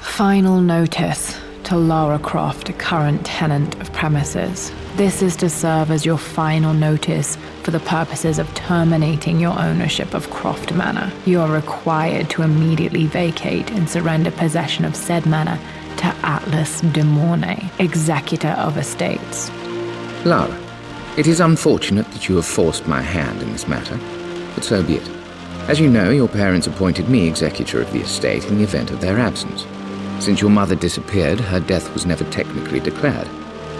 Final notice to Lara Croft, current tenant of premises. This is to serve as your final notice for the purposes of terminating your ownership of Croft Manor. You are required to immediately vacate and surrender possession of said manor to Atlas de Mornay, executor of estates. Lara, it is unfortunate that you have forced my hand in this matter, but so be it. As you know, your parents appointed me executor of the estate in the event of their absence. Since your mother disappeared, her death was never technically declared,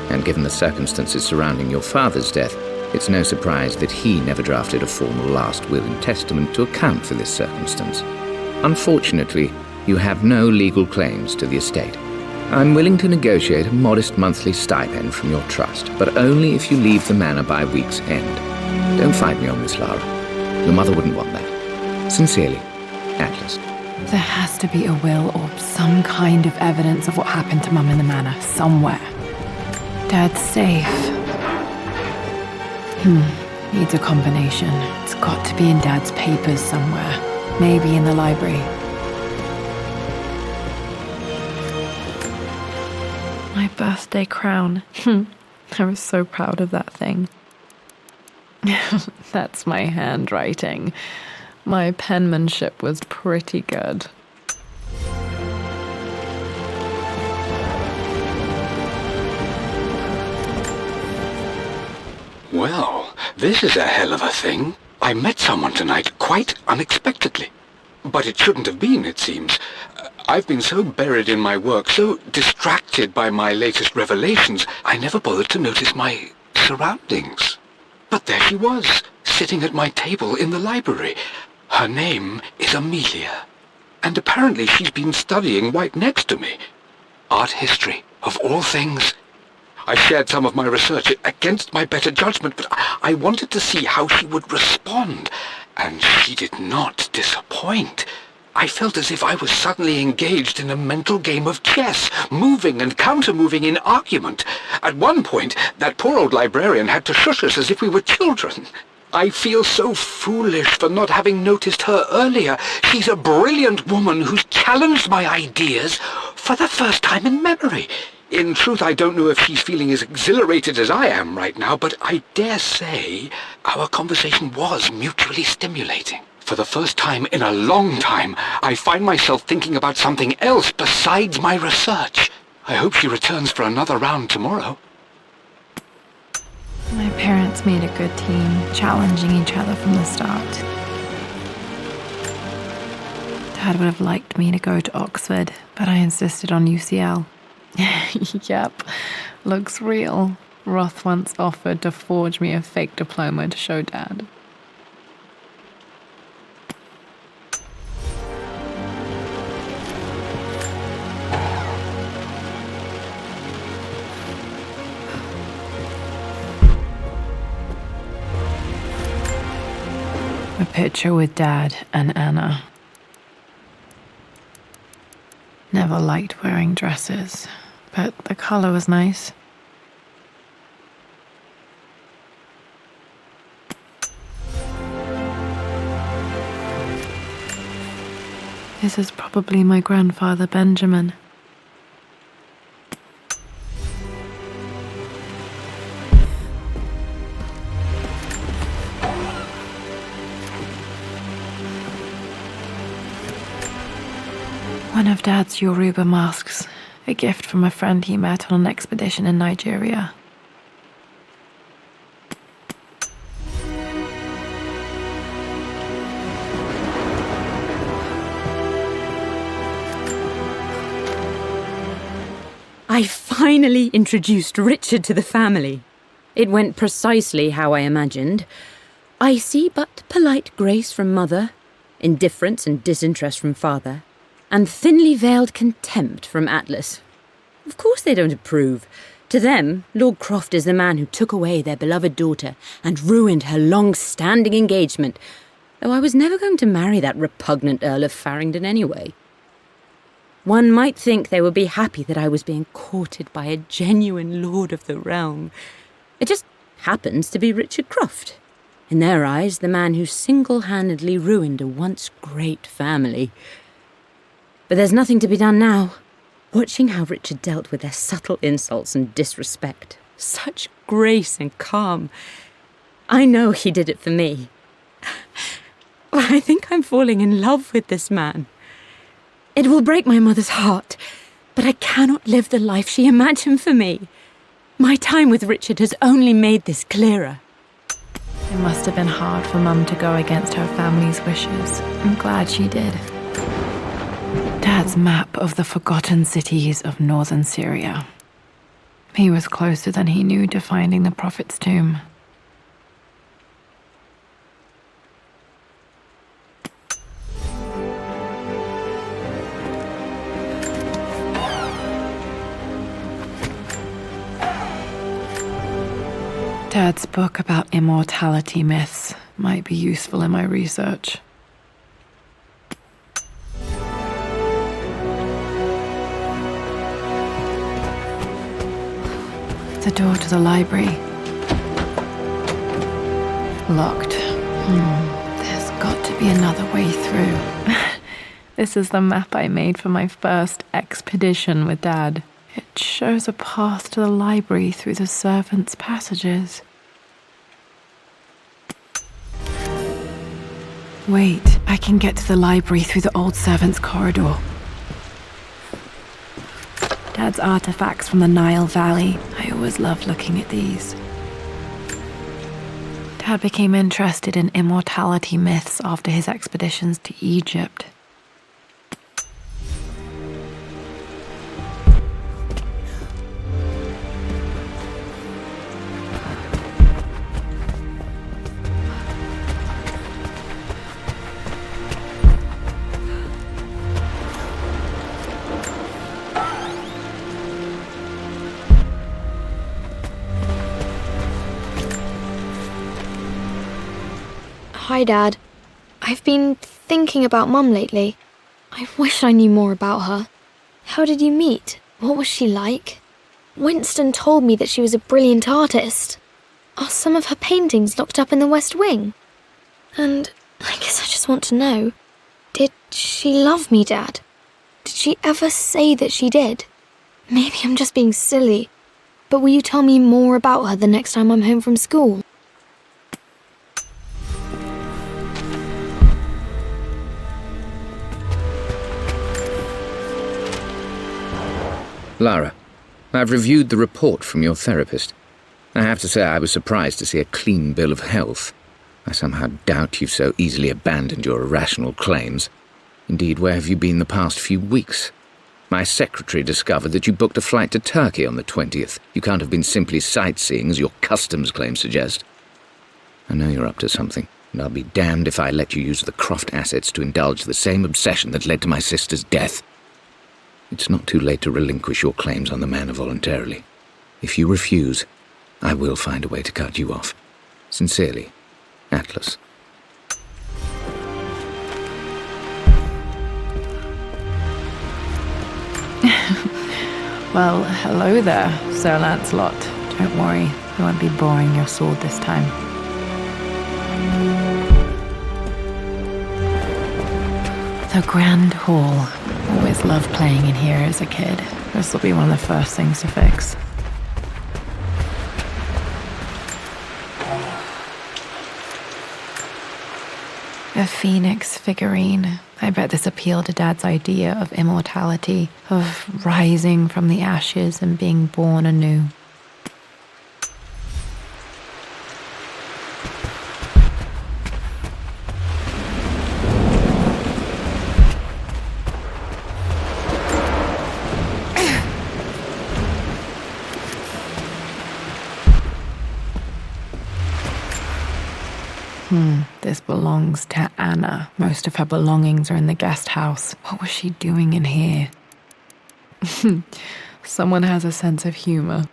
and given the circumstances surrounding your father's death, it's no surprise that he never drafted a formal last will and testament to account for this circumstance. Unfortunately, you have no legal claims to the estate. I'm willing to negotiate a modest monthly stipend from your trust, but only if you leave the manor by week's end. Don't fight me on this, Lara. Your mother wouldn't want that. Sincerely, Atlas. There has to be a will or some kind of evidence of what happened to Mum in the manor, somewhere. Dad's safe. Needs a combination. It's got to be in Dad's papers somewhere. Maybe in the library. My birthday crown. I was so proud of that thing. That's my handwriting. My penmanship was pretty good. Well, this is a hell of a thing. I met someone tonight quite unexpectedly. But it shouldn't have been, it seems. I've been so buried in my work, so distracted by my latest revelations, I never bothered to notice my surroundings. But there she was, sitting at my table in the library. Her name is Amelia, and apparently she's been studying right next to me. Art history, of all things. I shared some of my research against my better judgment, but I wanted to see how she would respond, and she did not disappoint. I felt as if I was suddenly engaged in a mental game of chess, moving and counter-moving in argument. At one point, that poor old librarian had to shush us as if we were children. I feel so foolish for not having noticed her earlier. She's a brilliant woman who's challenged my ideas for the first time in memory. In truth, I don't know if she's feeling as exhilarated as I am right now, but I dare say our conversation was mutually stimulating. For the first time in a long time, I find myself thinking about something else besides my research. I hope she returns for another round tomorrow. My parents made a good team, challenging each other from the start. Dad would have liked me to go to Oxford, but I insisted on UCL. Yep, looks real. Roth once offered to forge me a fake diploma to show Dad. A picture with Dad and Anna. Never liked wearing dresses, but the color was nice. This is probably my grandfather Benjamin. One of Dad's Yoruba masks, a gift from a friend he met on an expedition in Nigeria. I finally introduced Richard to the family. It went precisely how I imagined. I see but polite grace from mother, indifference and disinterest from father, and thinly veiled contempt from Atlas. Of course they don't approve. To them, Lord Croft is the man who took away their beloved daughter and ruined her long-standing engagement, though I was never going to marry that repugnant Earl of Farringdon anyway. One might think they would be happy that I was being courted by a genuine lord of the realm. It just happens to be Richard Croft. In their eyes, the man who single-handedly ruined a once great family. But there's nothing to be done now. watching how Richard dealt with their subtle insults and disrespect. Such grace and calm. I know he did it for me. I think I'm falling in love with this man. It will break my mother's heart, but I cannot live the life she imagined for me. My time with Richard has only made this clearer. It must have been hard for Mum to go against her family's wishes. I'm glad she did. Dad's map of the forgotten cities of northern Syria. He was closer than he knew to finding the Prophet's tomb. Dad's book about immortality myths might be useful in my research. The door to the library. Locked. There's got to be another way through. This is the map I made for my first expedition with Dad. It shows a path to the library through the servants' passages. Wait, I can get to the library through the old servants' corridor. Dad's artifacts from the Nile Valley. I always loved looking at these. Dad became interested in immortality myths after his expeditions to Egypt. Hi, Dad. I've been thinking about Mum lately. I wish I knew more about her. How did you meet? What was she like? Winston told me that she was a brilliant artist. Are some of her paintings locked up in the West Wing? And I guess I just want to know, did she love me, Dad? Did she ever say that she did? Maybe I'm just being silly, but will you tell me more about her the next time I'm home from school? Lara, I've reviewed the report from your therapist. I have to say I was surprised to see a clean bill of health. I somehow doubt you've so easily abandoned your irrational claims. Indeed, where have you been the past few weeks? My secretary discovered that you booked a flight to Turkey on the 20th. You can't have been simply sightseeing, as your customs claims suggest. I know you're up to something, and I'll be damned if I let you use the Croft assets to indulge the same obsession that led to my sister's death. It's not too late to relinquish your claims on the manor voluntarily. If you refuse, I will find a way to cut you off. Sincerely, Atlas. Well, hello there, Sir Lancelot. Don't worry, I won't be boring your sword this time. The Grand Hall. Always loved playing in here as a kid. This will be one of the first things to fix. A phoenix figurine. I bet this appealed to Dad's idea of immortality, of rising from the ashes and being born anew. This belongs to Anna. Most of her belongings are in the guest house. What was she doing in here? Someone has a sense of humor.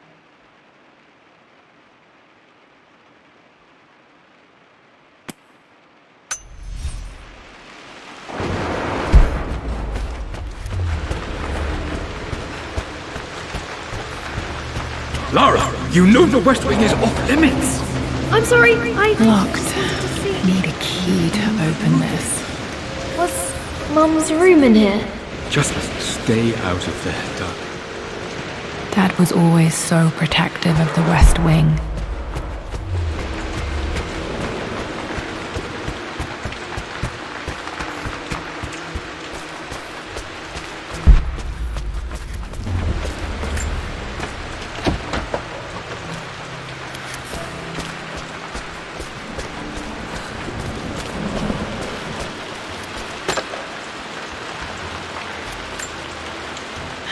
Lara, you know the West Wing is off limits. I'm sorry, Locked. Need a key to open this. Was Mum's room in here? Just Stay out of there, darling. Dad was always so protective of the West Wing.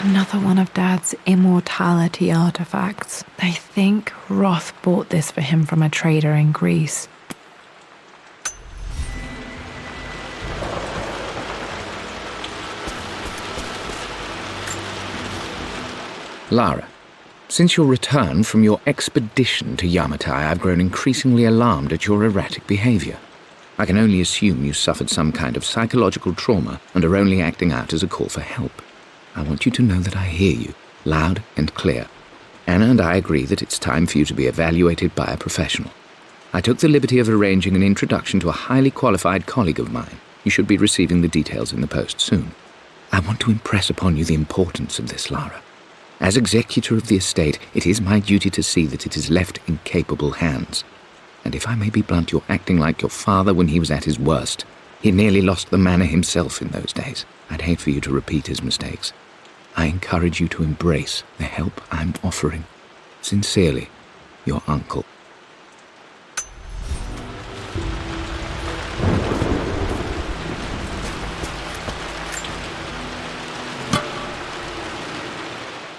Another one of Dad's immortality artifacts. I think Roth bought this for him from a trader in Greece. Lara, since your return from your expedition to Yamatai, I've grown increasingly alarmed at your erratic behavior. I can only assume you suffered some kind of psychological trauma and are only acting out as a call for help. I want you to know that I hear you, loud and clear. Anna and I agree that it's time for you to be evaluated by a professional. I took the liberty of arranging an introduction to a highly qualified colleague of mine. You should be receiving the details in the post soon. I want to impress upon you the importance of this, Lara. As executor of the estate, it is my duty to see that it is left in capable hands. And if I may be blunt, you're acting like your father when he was at his worst. He nearly lost the manor himself in those days. I'd hate for you to repeat his mistakes. I encourage you to embrace the help I'm offering. Sincerely, your uncle.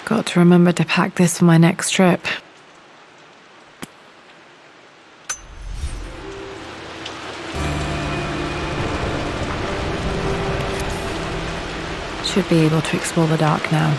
Got to remember to pack this for my next trip. Should be able to explore the dark now.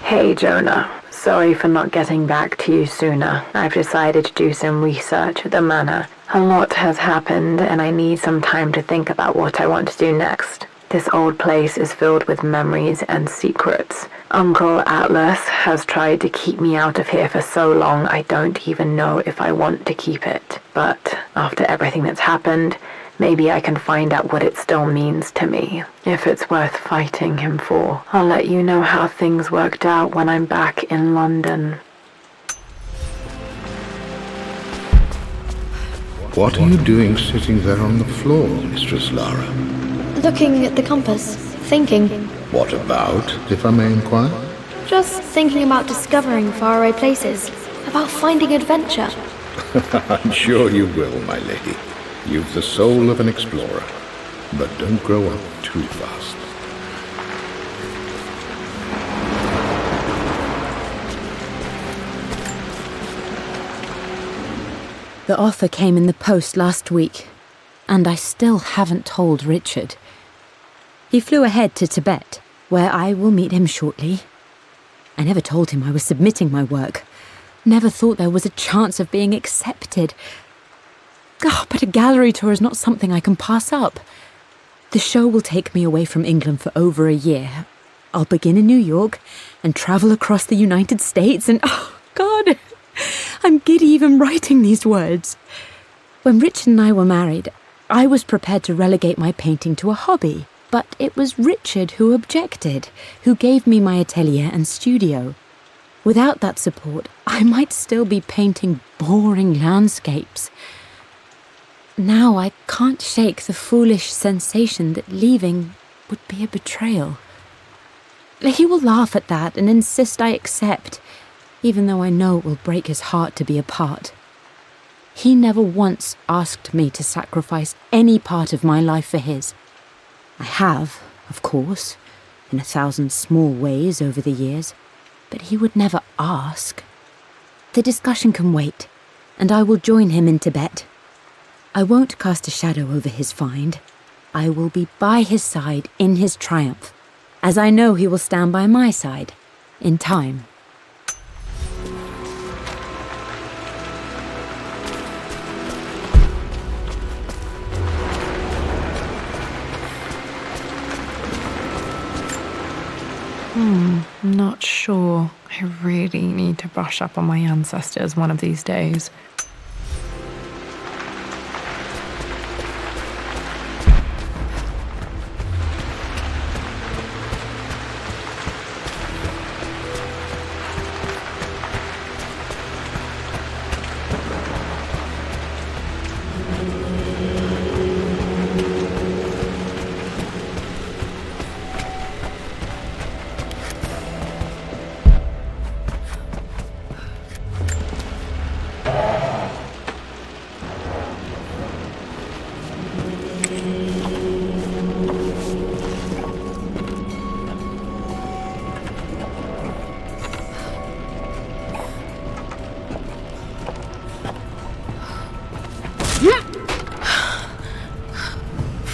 Hey Jonah, sorry for not getting back to you sooner. I've decided to do some research at the manor. A lot has happened and I need some time to think about what I want to do next. This old place is filled with memories and secrets. Uncle Atlas has tried to keep me out of here for so long I don't even know if I want to keep it. But after everything that's happened, maybe I can find out what it still means to me. If it's worth fighting him for. I'll let you know how things worked out when I'm back in London. What are you doing sitting there on the floor, Mistress Lara? Looking at the compass, thinking. What about, if I may inquire? Just thinking about discovering faraway places, about finding adventure. I'm sure you will, my lady. You've the soul of an explorer. But don't grow up too fast. The offer came in the post last week, and I still haven't told Richard. He flew ahead to Tibet, where I will meet him shortly. I never told him I was submitting my work. Never thought there was a chance of being accepted. But a gallery tour is not something I can pass up. The show will take me away from England for over a year. I'll begin in New York and travel across the United States and, oh God, I'm giddy even writing these words. When Richard and I were married, I was prepared to relegate my painting to a hobby. But it was Richard who objected, who gave me my atelier and studio. Without that support, I might still be painting boring landscapes. Now I can't shake the foolish sensation that leaving would be a betrayal. He will laugh at that and insist I accept, even though I know it will break his heart to be apart. He never once asked me to sacrifice any part of my life for his. I have, of course, in 1,000 small ways over the years, but he would never ask. The discussion can wait, and I will join him in Tibet. I won't cast a shadow over his find. I will be by his side in his triumph, as I know he will stand by my side, in time. I'm not sure. I really need to brush up on my ancestors one of these days.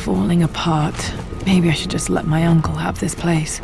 falling apart. Maybe I should just let my uncle have this place.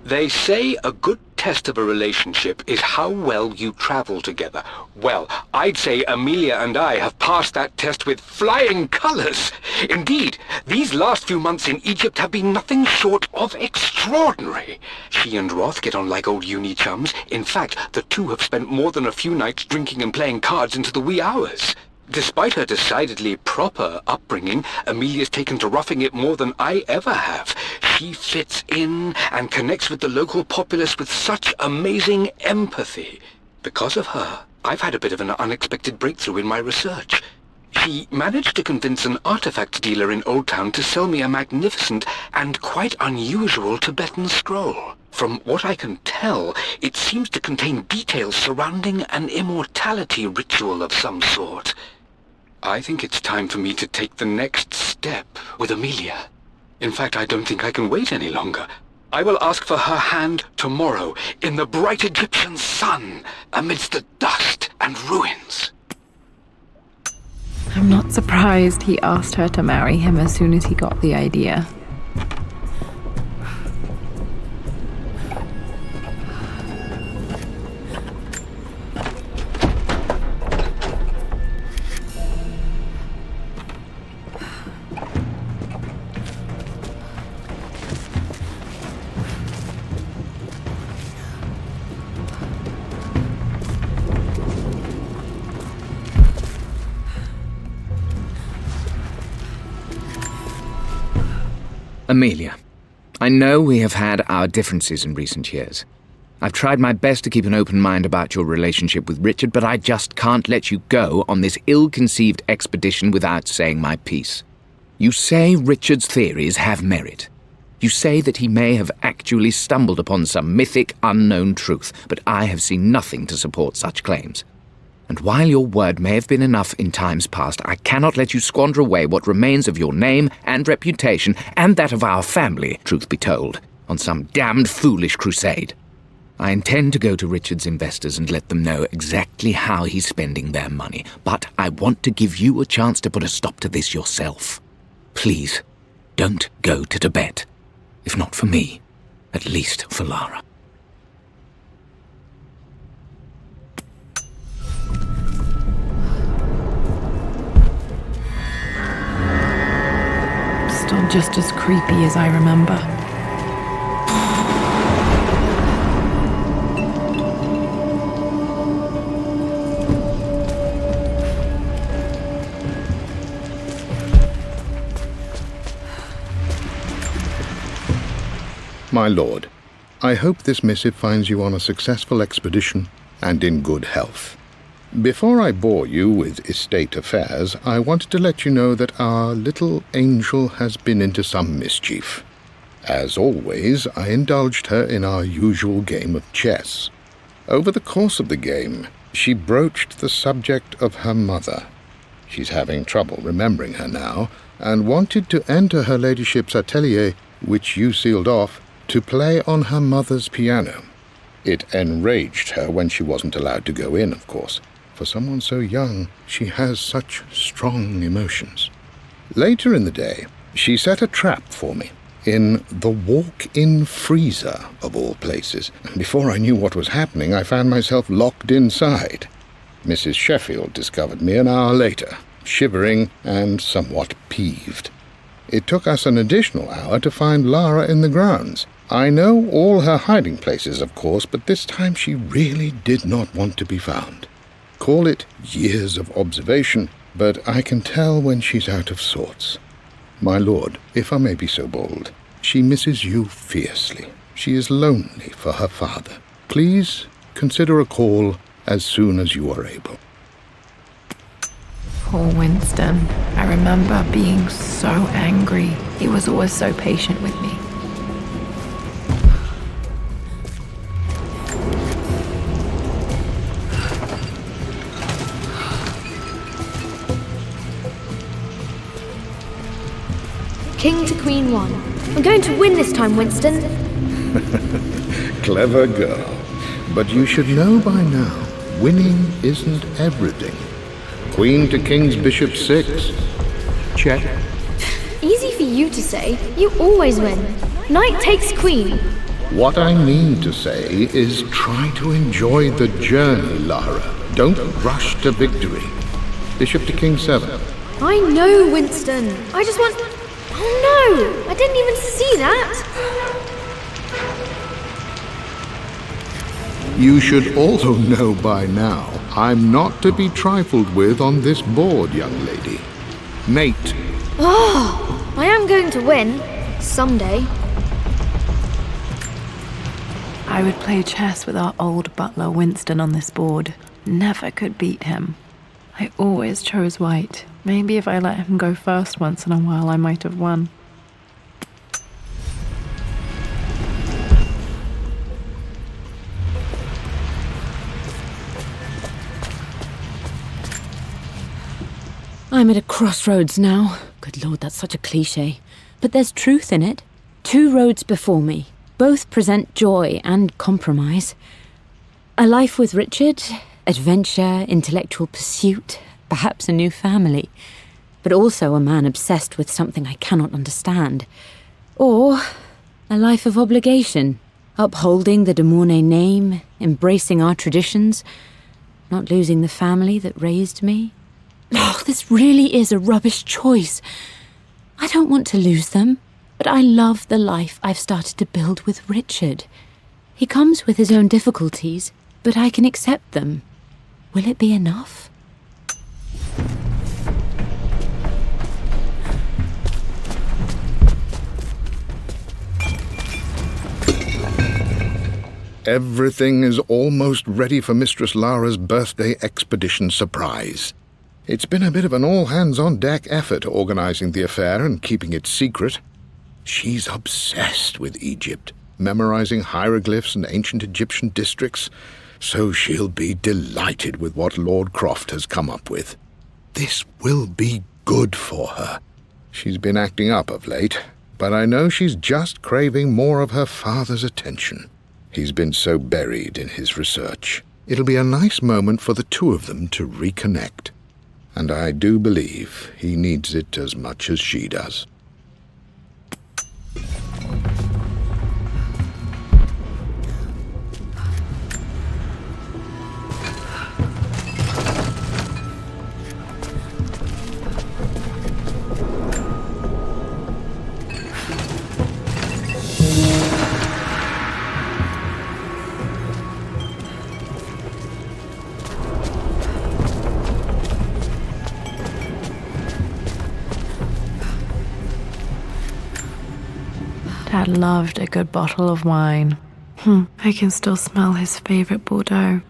They say a good test of a relationship is how well you travel together. Well, I'd say Amelia and I have passed that test with flying colors. Indeed, these last few months in Egypt have been nothing short of extraordinary. She and Roth get on like old uni chums. In fact, the two have spent more than a few nights drinking and playing cards into the wee hours. Despite her decidedly proper upbringing, Amelia's taken to roughing it more than I ever have. She fits in and connects with the local populace with such amazing empathy. Because of her, I've had a bit of an unexpected breakthrough in my research. She managed to convince an artifact dealer in Old Town to sell me a magnificent and quite unusual Tibetan scroll. From what I can tell, it seems to contain details surrounding an immortality ritual of some sort. I think it's time for me to take the next step with Amelia. In fact, I don't think I can wait any longer. I will ask for her hand tomorrow in the bright Egyptian sun amidst the dust and ruins. I'm not surprised he asked her to marry him as soon as he got the idea. Amelia, I know we have had our differences in recent years. I've tried my best to keep an open mind about your relationship with Richard, but I just can't let you go on this ill-conceived expedition without saying my piece. You say Richard's theories have merit. You say that he may have actually stumbled upon some mythic, unknown truth, but I have seen nothing to support such claims. And while your word may have been enough in times past, I cannot let you squander away what remains of your name and reputation, and that of our family, truth be told, on some damned foolish crusade. I intend to go to Richard's investors and let them know exactly how he's spending their money, but I want to give you a chance to put a stop to this yourself. Please, don't go to Tibet. If not for me, at least for Lara. Still just as creepy as I remember. My lord, I hope this missive finds you on a successful expedition and in good health. Before I bore you with estate affairs, I wanted to let you know that our little angel has been into some mischief. As always, I indulged her in our usual game of chess. Over the course of the game, she broached the subject of her mother. She's having trouble remembering her now, and wanted to enter her ladyship's atelier, which you sealed off, to play on her mother's piano. It enraged her when she wasn't allowed to go in, of course. For someone so young, she has such strong emotions. Later in the day, she set a trap for me in the walk-in freezer, of all places, and before I knew what was happening, I found myself locked inside. Mrs. Sheffield discovered me an hour later, shivering and somewhat peeved. It took us an additional hour to find Lara in the grounds. I know all her hiding places, of course, but this time she really did not want to be found. Call it years of observation, but I can tell when she's out of sorts. My lord, if I may be so bold, she misses you fiercely. She is lonely for her father. Please consider a call as soon as you are able. Poor Winston. I remember being so angry. He was always so patient with me. King to Queen 1. I'm going to win this time, Winston. Clever girl. But you should know by now, winning isn't everything. Queen to King's Bishop 6. Check. Easy for you to say. You always win. Knight takes queen. What I mean to say is try to enjoy the journey, Lara. Don't rush to victory. Bishop to king 7. I know, Winston. I just want... Oh no! I didn't even see that! You should also know by now, I'm not to be trifled with on this board, young lady. Mate. Oh, I am going to win. Someday. I would play chess with our old butler Winston on this board. Never could beat him. I always chose white. Maybe if I let him go first once in a while, I might have won. I'm at a crossroads now. Good Lord, that's such a cliché. But there's truth in it. 2 roads before me. Both present joy and compromise. A life with Richard, adventure, intellectual pursuit, perhaps a new family. But also a man obsessed with something I cannot understand. Or a life of obligation, upholding the de Mornay name, embracing our traditions, not losing the family that raised me. Oh, this really is a rubbish choice. I don't want to lose them, but I love the life I've started to build with Richard. He comes with his own difficulties, but I can accept them. Will it be enough? Everything is almost ready for Mistress Lara's birthday expedition surprise. It's been a bit of an all-hands-on-deck effort organizing the affair and keeping it secret. She's obsessed with Egypt, memorizing hieroglyphs and ancient Egyptian districts, so she'll be delighted with what Lord Croft has come up with. This will be good for her. She's been acting up of late, but I know she's just craving more of her father's attention. He's been so buried in his research. It'll be a nice moment for the 2 of them to reconnect. And I do believe he needs it as much as she does. Dad loved a good bottle of wine. I can still smell his favorite Bordeaux.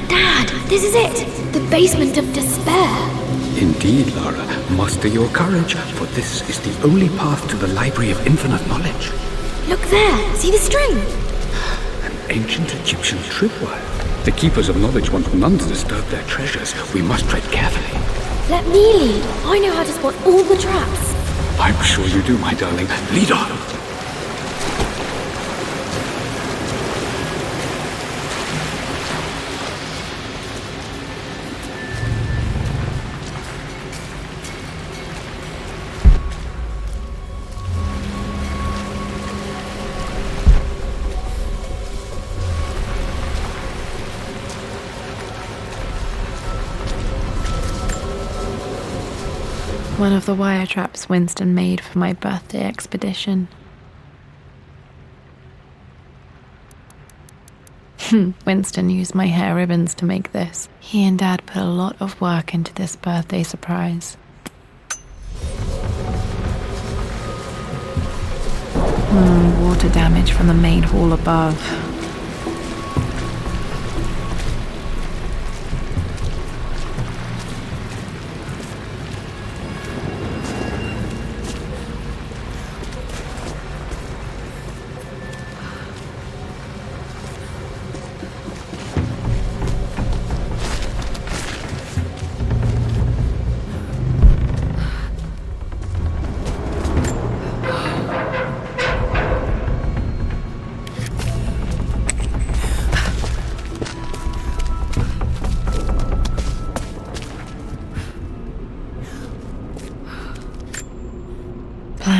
Dad, this is it! The basement of despair! Indeed, Lara. Muster your courage, for this is the only path to the Library of Infinite Knowledge. Look there! See the string? An ancient Egyptian tripwire. The Keepers of Knowledge want none to disturb their treasures. We must tread carefully. Let me lead. I know how to spot all the traps. I'm sure you do, my darling. Lead on. One of the wire traps Winston made for my birthday expedition. Winston used my hair ribbons to make this. He and Dad put a lot of work into this birthday surprise. Water damage from the main hall above.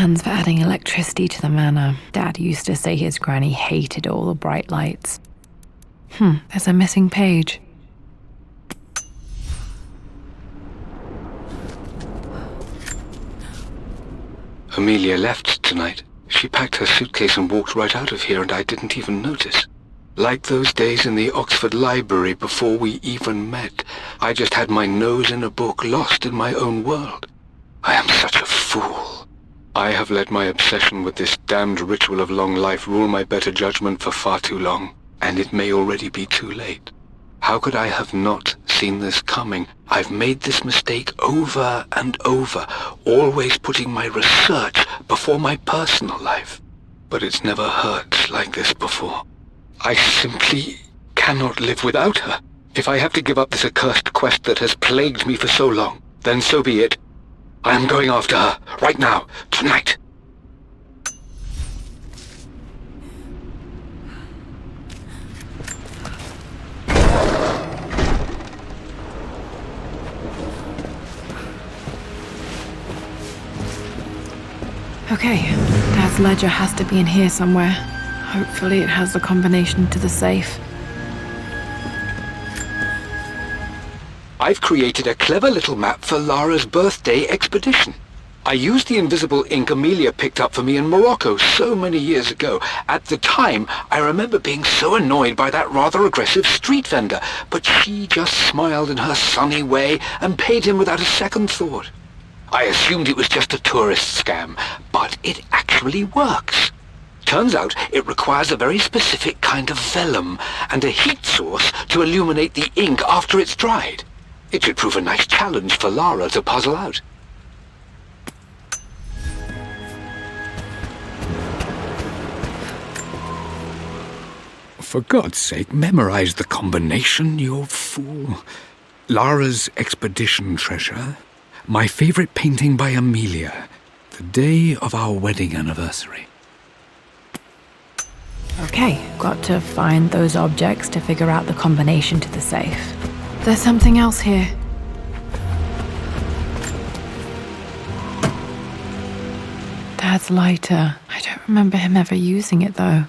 plans for adding electricity to the manor. Dad used to say his granny hated all the bright lights. There's a missing page. Amelia left tonight. She packed her suitcase and walked right out of here, and I didn't even notice. Like those days in the Oxford Library before we even met, I just had my nose in a book, lost in my own world. I am such a fool. I have let my obsession with this damned ritual of long life rule my better judgment for far too long, and it may already be too late. How could I have not seen this coming? I've made this mistake over and over, always putting my research before my personal life. But it's never hurt like this before. I simply cannot live without her. If I have to give up this accursed quest that has plagued me for so long, then so be it. I am going after her, right now, tonight. Okay, Dad's ledger has to be in here somewhere. Hopefully it has the combination to the safe. I've created a clever little map for Lara's birthday expedition. I used the invisible ink Amelia picked up for me in Morocco so many years ago. At the time, I remember being so annoyed by that rather aggressive street vendor, but she just smiled in her sunny way and paid him without a second thought. I assumed it was just a tourist scam, but it actually works. Turns out it requires a very specific kind of vellum and a heat source to illuminate the ink after it's dried. It should prove a nice challenge for Lara to puzzle out. For God's sake, memorize the combination, you fool. Lara's expedition treasure, my favorite painting by Amelia, the day of our wedding anniversary. Okay, got to find those objects to figure out the combination to the safe. There's something else here. Dad's lighter. I don't remember him ever using it, though.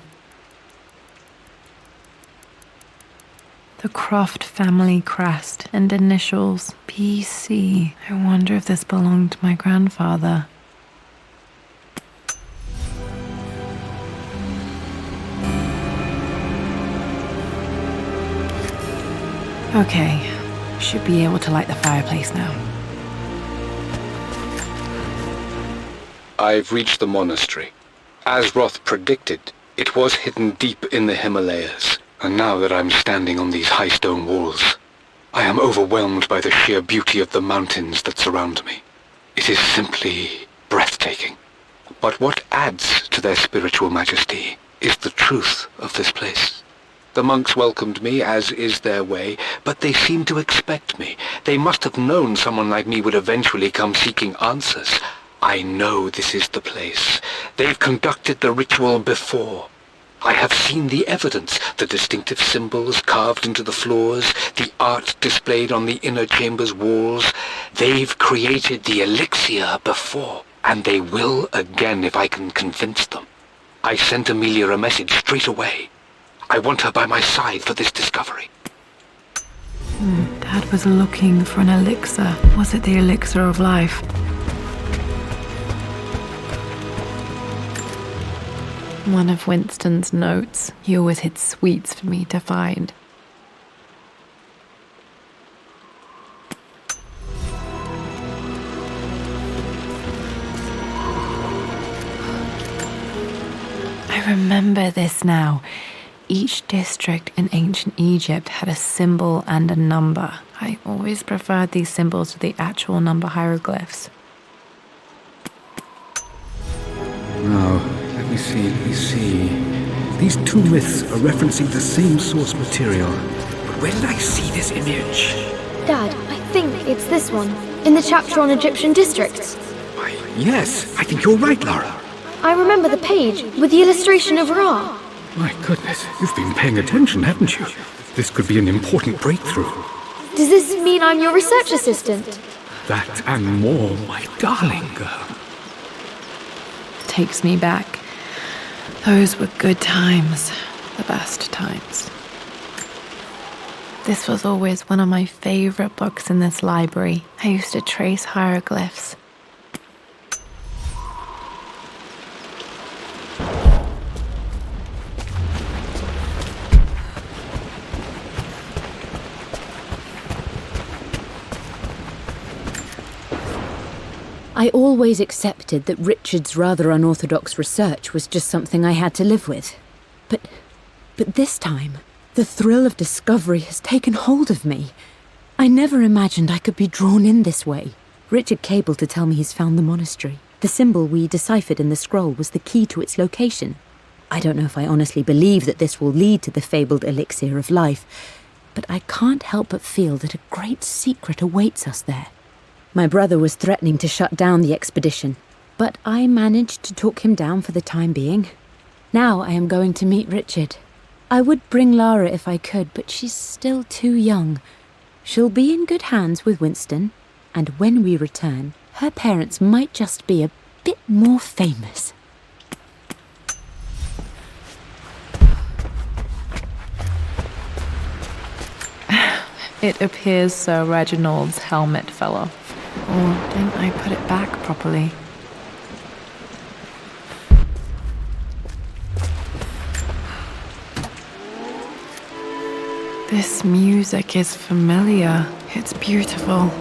The Croft family crest and initials PC. I wonder if this belonged to my grandfather. Okay, should be able to light the fireplace now. I've reached the monastery. As Roth predicted, it was hidden deep in the Himalayas, and now that I'm standing on these high stone walls, I am overwhelmed by the sheer beauty of the mountains that surround me. It is simply breathtaking. But what adds to their spiritual majesty is the truth of this place. The monks welcomed me, as is their way, but they seemed to expect me. They must have known someone like me would eventually come seeking answers. I know this is the place. They've conducted the ritual before. I have seen the evidence, the distinctive symbols carved into the floors, the art displayed on the inner chamber's walls. They've created the elixir before, and they will again if I can convince them. I sent Amelia a message straight away. I want her by my side for this discovery. Dad was looking for an elixir. Was it the elixir of life? One of Winston's notes. He always hid sweets for me to find. I remember this now. Each district in ancient Egypt had a symbol and a number. I always preferred these symbols to the actual number hieroglyphs. Now, let me see. These two myths are referencing the same source material. But where did I see this image? Dad, I think it's this one, in the chapter on Egyptian districts. Why, yes, I think you're right, Lara. I remember the page with the illustration of Ra. My goodness, you've been paying attention, haven't you? This could be an important breakthrough. Does this mean I'm your research assistant? That and more, my darling girl. takes me back. Those were good times, the best times. This was always one of my favorite books in this library. I used to trace hieroglyphs. I always accepted that Richard's rather unorthodox research was just something I had to live with. But this time, the thrill of discovery has taken hold of me. I never imagined I could be drawn in this way. Richard cabled to tell me he's found the monastery. The symbol we deciphered in the scroll was the key to its location. I don't know if I honestly believe that this will lead to the fabled elixir of life, but I can't help but feel that a great secret awaits us there. My brother was threatening to shut down the expedition, but I managed to talk him down for the time being. Now I am going to meet Richard. I would bring Lara if I could, but she's still too young. She'll be in good hands with Winston, and when we return, her parents might just be a bit more famous. It appears Sir Reginald's helmet fell off. Or didn't I put it back properly? This music is familiar. It's beautiful.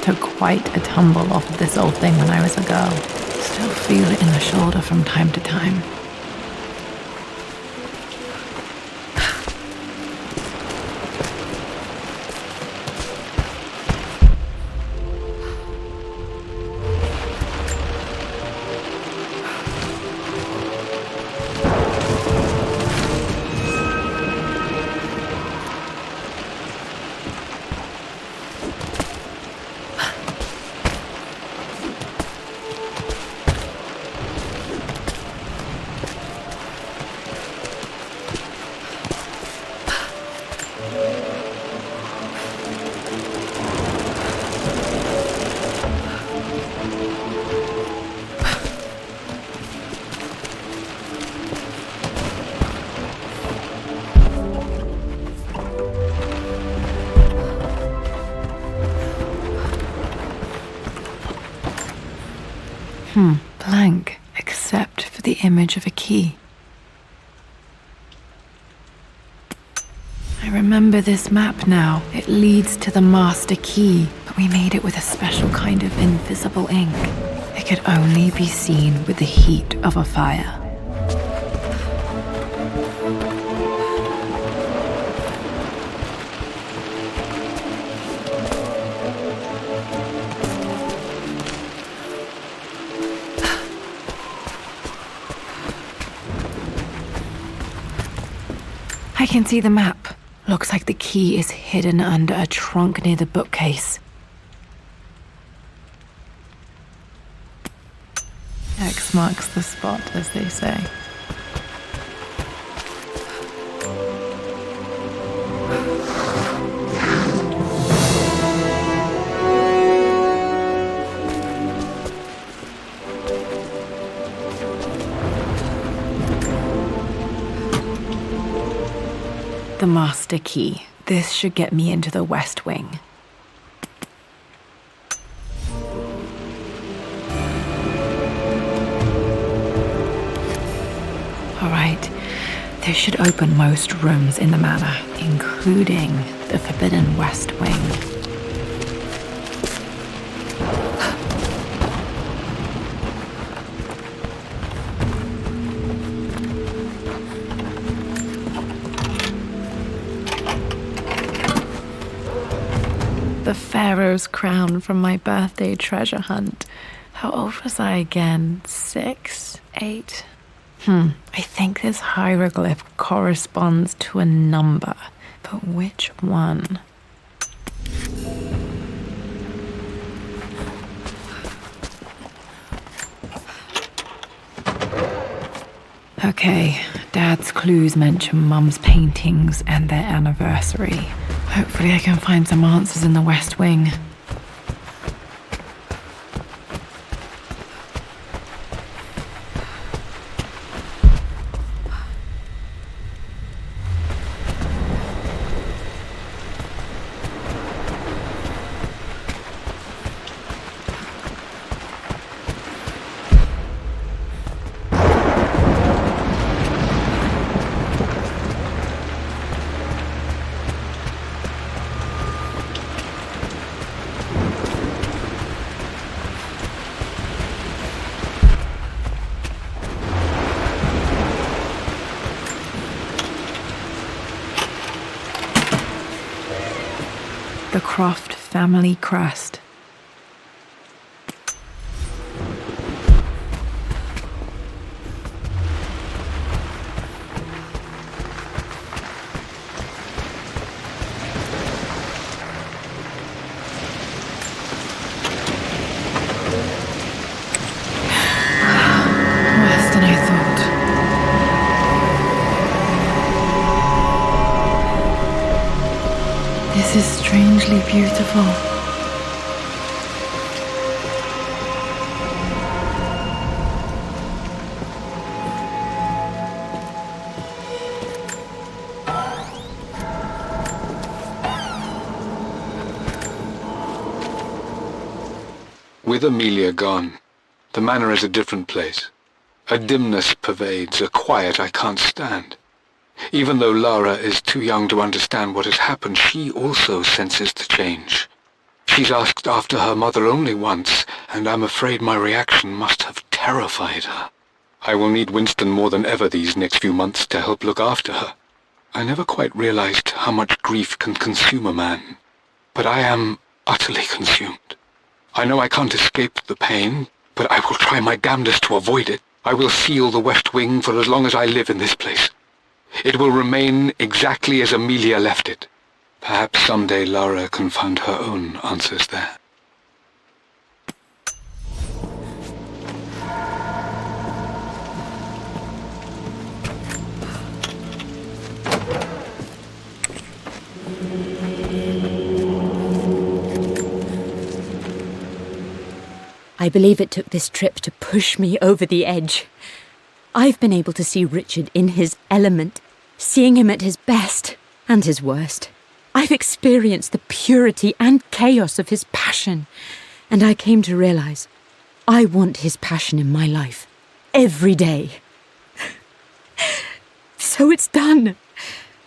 Took quite a tumble off of this old thing when I was a girl. Still feel it in the shoulder from time to time. Blank, except for the image of a key. I remember this map now. It leads to the master key, but we made it with a special kind of invisible ink. It could only be seen with the heat of a fire. I can see the map. Looks like the key is hidden under a trunk near the bookcase. X marks the spot, as they say. The master key. This should get me into the West Wing. Alright, this should open most rooms in the manor, including the Forbidden West Wing. The Pharaoh's crown from my birthday treasure hunt. How old was I again? 6? 8? I think this hieroglyph corresponds to a number, but which one? Okay, Dad's clues mention Mum's paintings and their anniversary. Hopefully I can find some answers in the West Wing. The Croft family crest. Worse than I thought. This is strangely beautiful. With Amelia gone, the manor is a different place. A dimness pervades, a quiet I can't stand. Even though Lara is too young to understand what has happened, she also senses the change. She's asked after her mother only once, and I'm afraid my reaction must have terrified her. I will need Winston more than ever these next few months to help look after her. I never quite realized how much grief can consume a man, but I am utterly consumed. I know I can't escape the pain, but I will try my damnedest to avoid it. I will seal the West Wing for as long as I live in this place. It will remain exactly as Amelia left it. Perhaps someday Lara can find her own answers there. I believe it took this trip to push me over the edge. I've been able to see Richard in his element, seeing him at his best and his worst. I've experienced the purity and chaos of his passion, and I came to realize I want his passion in my life every day. So it's done.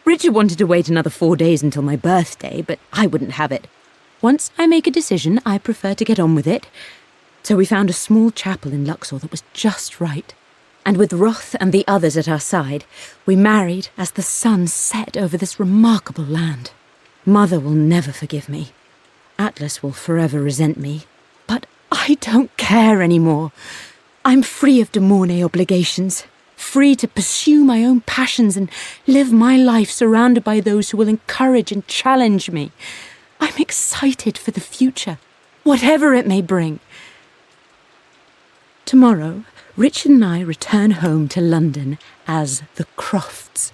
Richard wanted to wait another 4 days until my birthday, but I wouldn't have it. Once I make a decision, I prefer to get on with it. So we found a small chapel in Luxor that was just right. And with Roth and the others at our side, we married as the sun set over this remarkable land. Mother will never forgive me. Atlas will forever resent me. But I don't care anymore. I'm free of de Mornay obligations, free to pursue my own passions and live my life surrounded by those who will encourage and challenge me. I'm excited for the future, whatever it may bring. Tomorrow, Richard and I return home to London as the Crofts,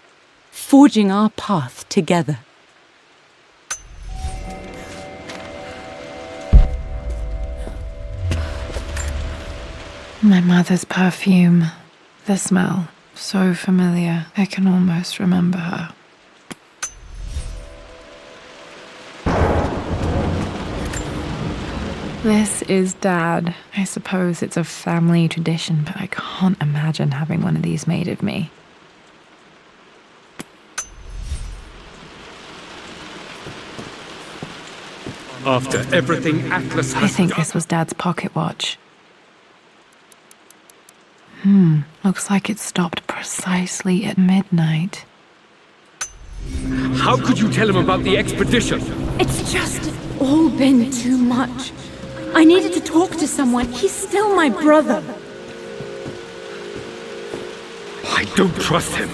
forging our path together. My mother's perfume. The smell. So familiar. I can almost remember her. This is Dad. I suppose it's a family tradition, but I can't imagine having one of these made of me. After everything Atlas has I think done... this was Dad's pocket watch. Looks like it stopped precisely at midnight. How could you tell him about the expedition? It's just all been too much. I needed to talk to someone. He's still my brother. don't trust him.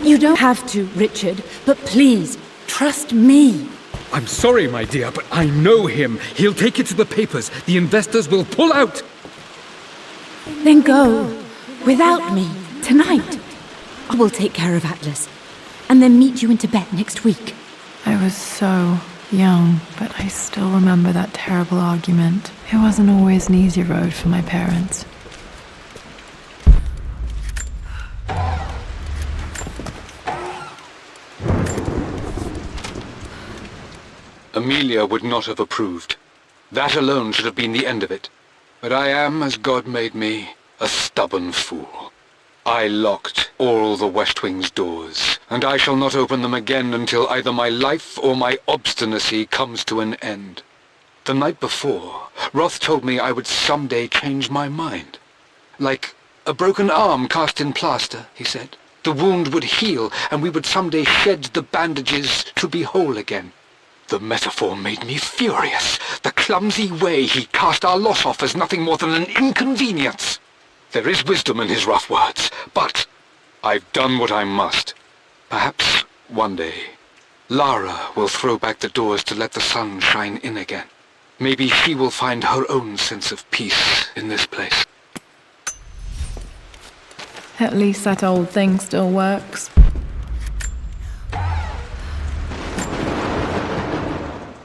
You don't have to, Richard, but please, trust me. I'm sorry, my dear, but I know him. He'll take it to the papers. The investors will pull out. Then go, without me, tonight. I will take care of Atlas, and then meet you in Tibet next week. I was so young, but I still remember that terrible argument. It wasn't always an easy road for my parents. Amelia would not have approved. That alone should have been the end of it. But I am, as God made me, a stubborn fool. I locked all the West Wing's doors, and I shall not open them again until either my life or my obstinacy comes to an end. The night before, Roth told me I would someday change my mind. Like a broken arm cast in plaster, he said. The wound would heal, and we would someday shed the bandages to be whole again. The metaphor made me furious. The clumsy way he cast our loss off as nothing more than an inconvenience. There is wisdom in his rough words, but I've done what I must. Perhaps one day, Lara will throw back the doors to let the sun shine in again. Maybe she will find her own sense of peace in this place. At least that old thing still works.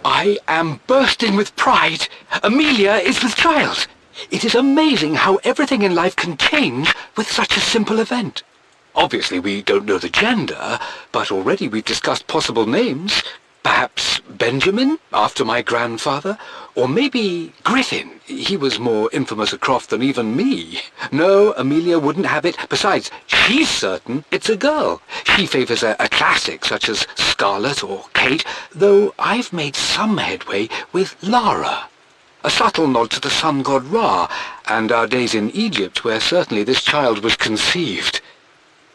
I am bursting with pride. Amelia is with child. It is amazing how everything in life can change with such a simple event. Obviously, we don't know the gender, but already we've discussed possible names. Perhaps Benjamin, after my grandfather, or maybe Griffin. He was more infamous a Croft than even me. No, Amelia wouldn't have it. Besides, she's certain it's a girl. She favours a classic such as Scarlet or Kate, though I've made some headway with Lara. A subtle nod to the sun god Ra, and our days in Egypt, where certainly this child was conceived.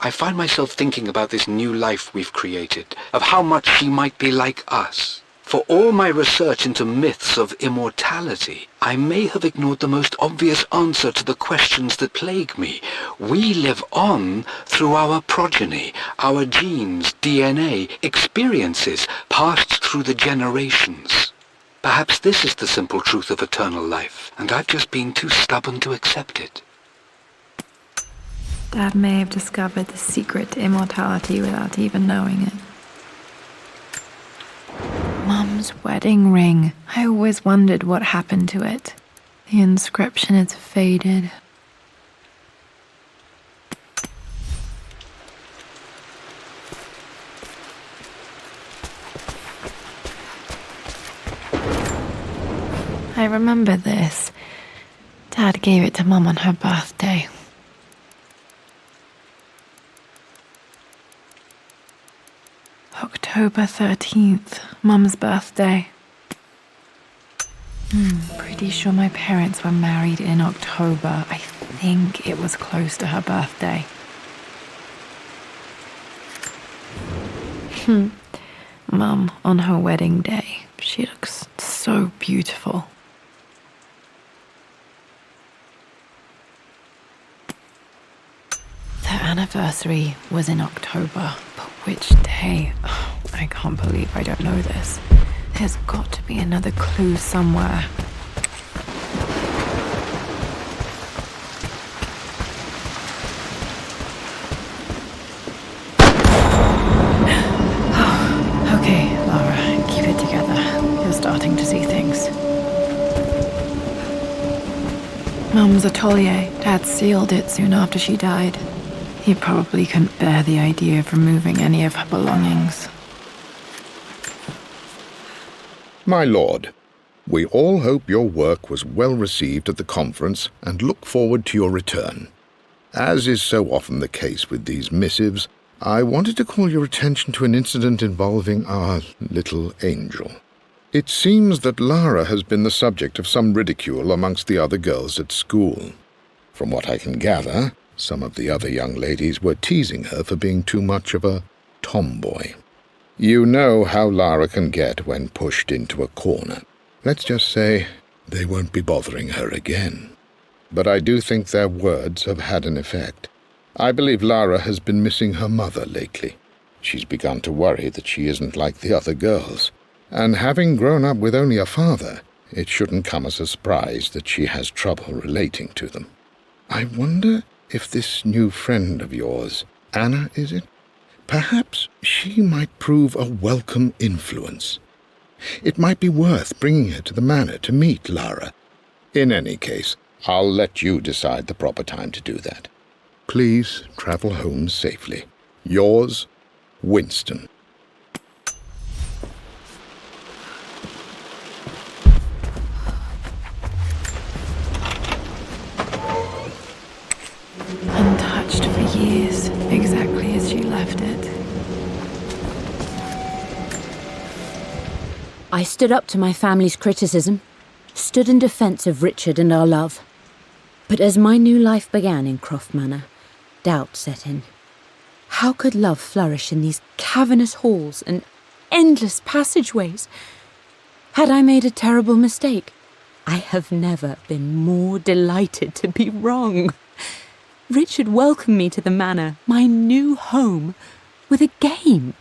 I find myself thinking about this new life we've created, of how much she might be like us. For all my research into myths of immortality, I may have ignored the most obvious answer to the questions that plague me. We live on through our progeny, our genes, DNA, experiences, passed through the generations. Perhaps this is the simple truth of eternal life, and I've just been too stubborn to accept it. Dad may have discovered the secret to immortality without even knowing it. Mum's wedding ring. I always wondered what happened to it. The inscription is faded. I remember this. Dad gave it to Mum on her birthday. October 13th, Mum's birthday. Pretty sure my parents were married in October. I think it was close to her birthday. Mum, on her wedding day, she looks so beautiful. Their anniversary was in October, but which day? Oh, I can't believe I don't know this. There's got to be another clue somewhere. Okay, Lara, keep it together. You're starting to see things. Mum's atelier. Dad sealed it soon after she died. He probably couldn't bear the idea of removing any of her belongings. My lord, we all hope your work was well received at the conference and look forward to your return. As is so often the case with these missives, I wanted to call your attention to an incident involving our little angel. It seems that Lara has been the subject of some ridicule amongst the other girls at school. From what I can gather, some of the other young ladies were teasing her for being too much of a tomboy. You know how Lara can get when pushed into a corner. Let's just say they won't be bothering her again. But I do think their words have had an effect. I believe Lara has been missing her mother lately. She's begun to worry that she isn't like the other girls. And having grown up with only a father, it shouldn't come as a surprise that she has trouble relating to them. I wonder if this new friend of yours, Anna, is it? Perhaps she might prove a welcome influence. It might be worth bringing her to the manor to meet Lara. In any case, I'll let you decide the proper time to do that. Please travel home safely. Yours, Winston. Untouched for years, exactly as she left it. I stood up to my family's criticism, stood in defence of Richard and our love. But as my new life began in Croft Manor, doubt set in. How could love flourish in these cavernous halls and endless passageways? Had I made a terrible mistake? I have never been more delighted to be wrong. Richard welcomed me to the manor, my new home, with a game.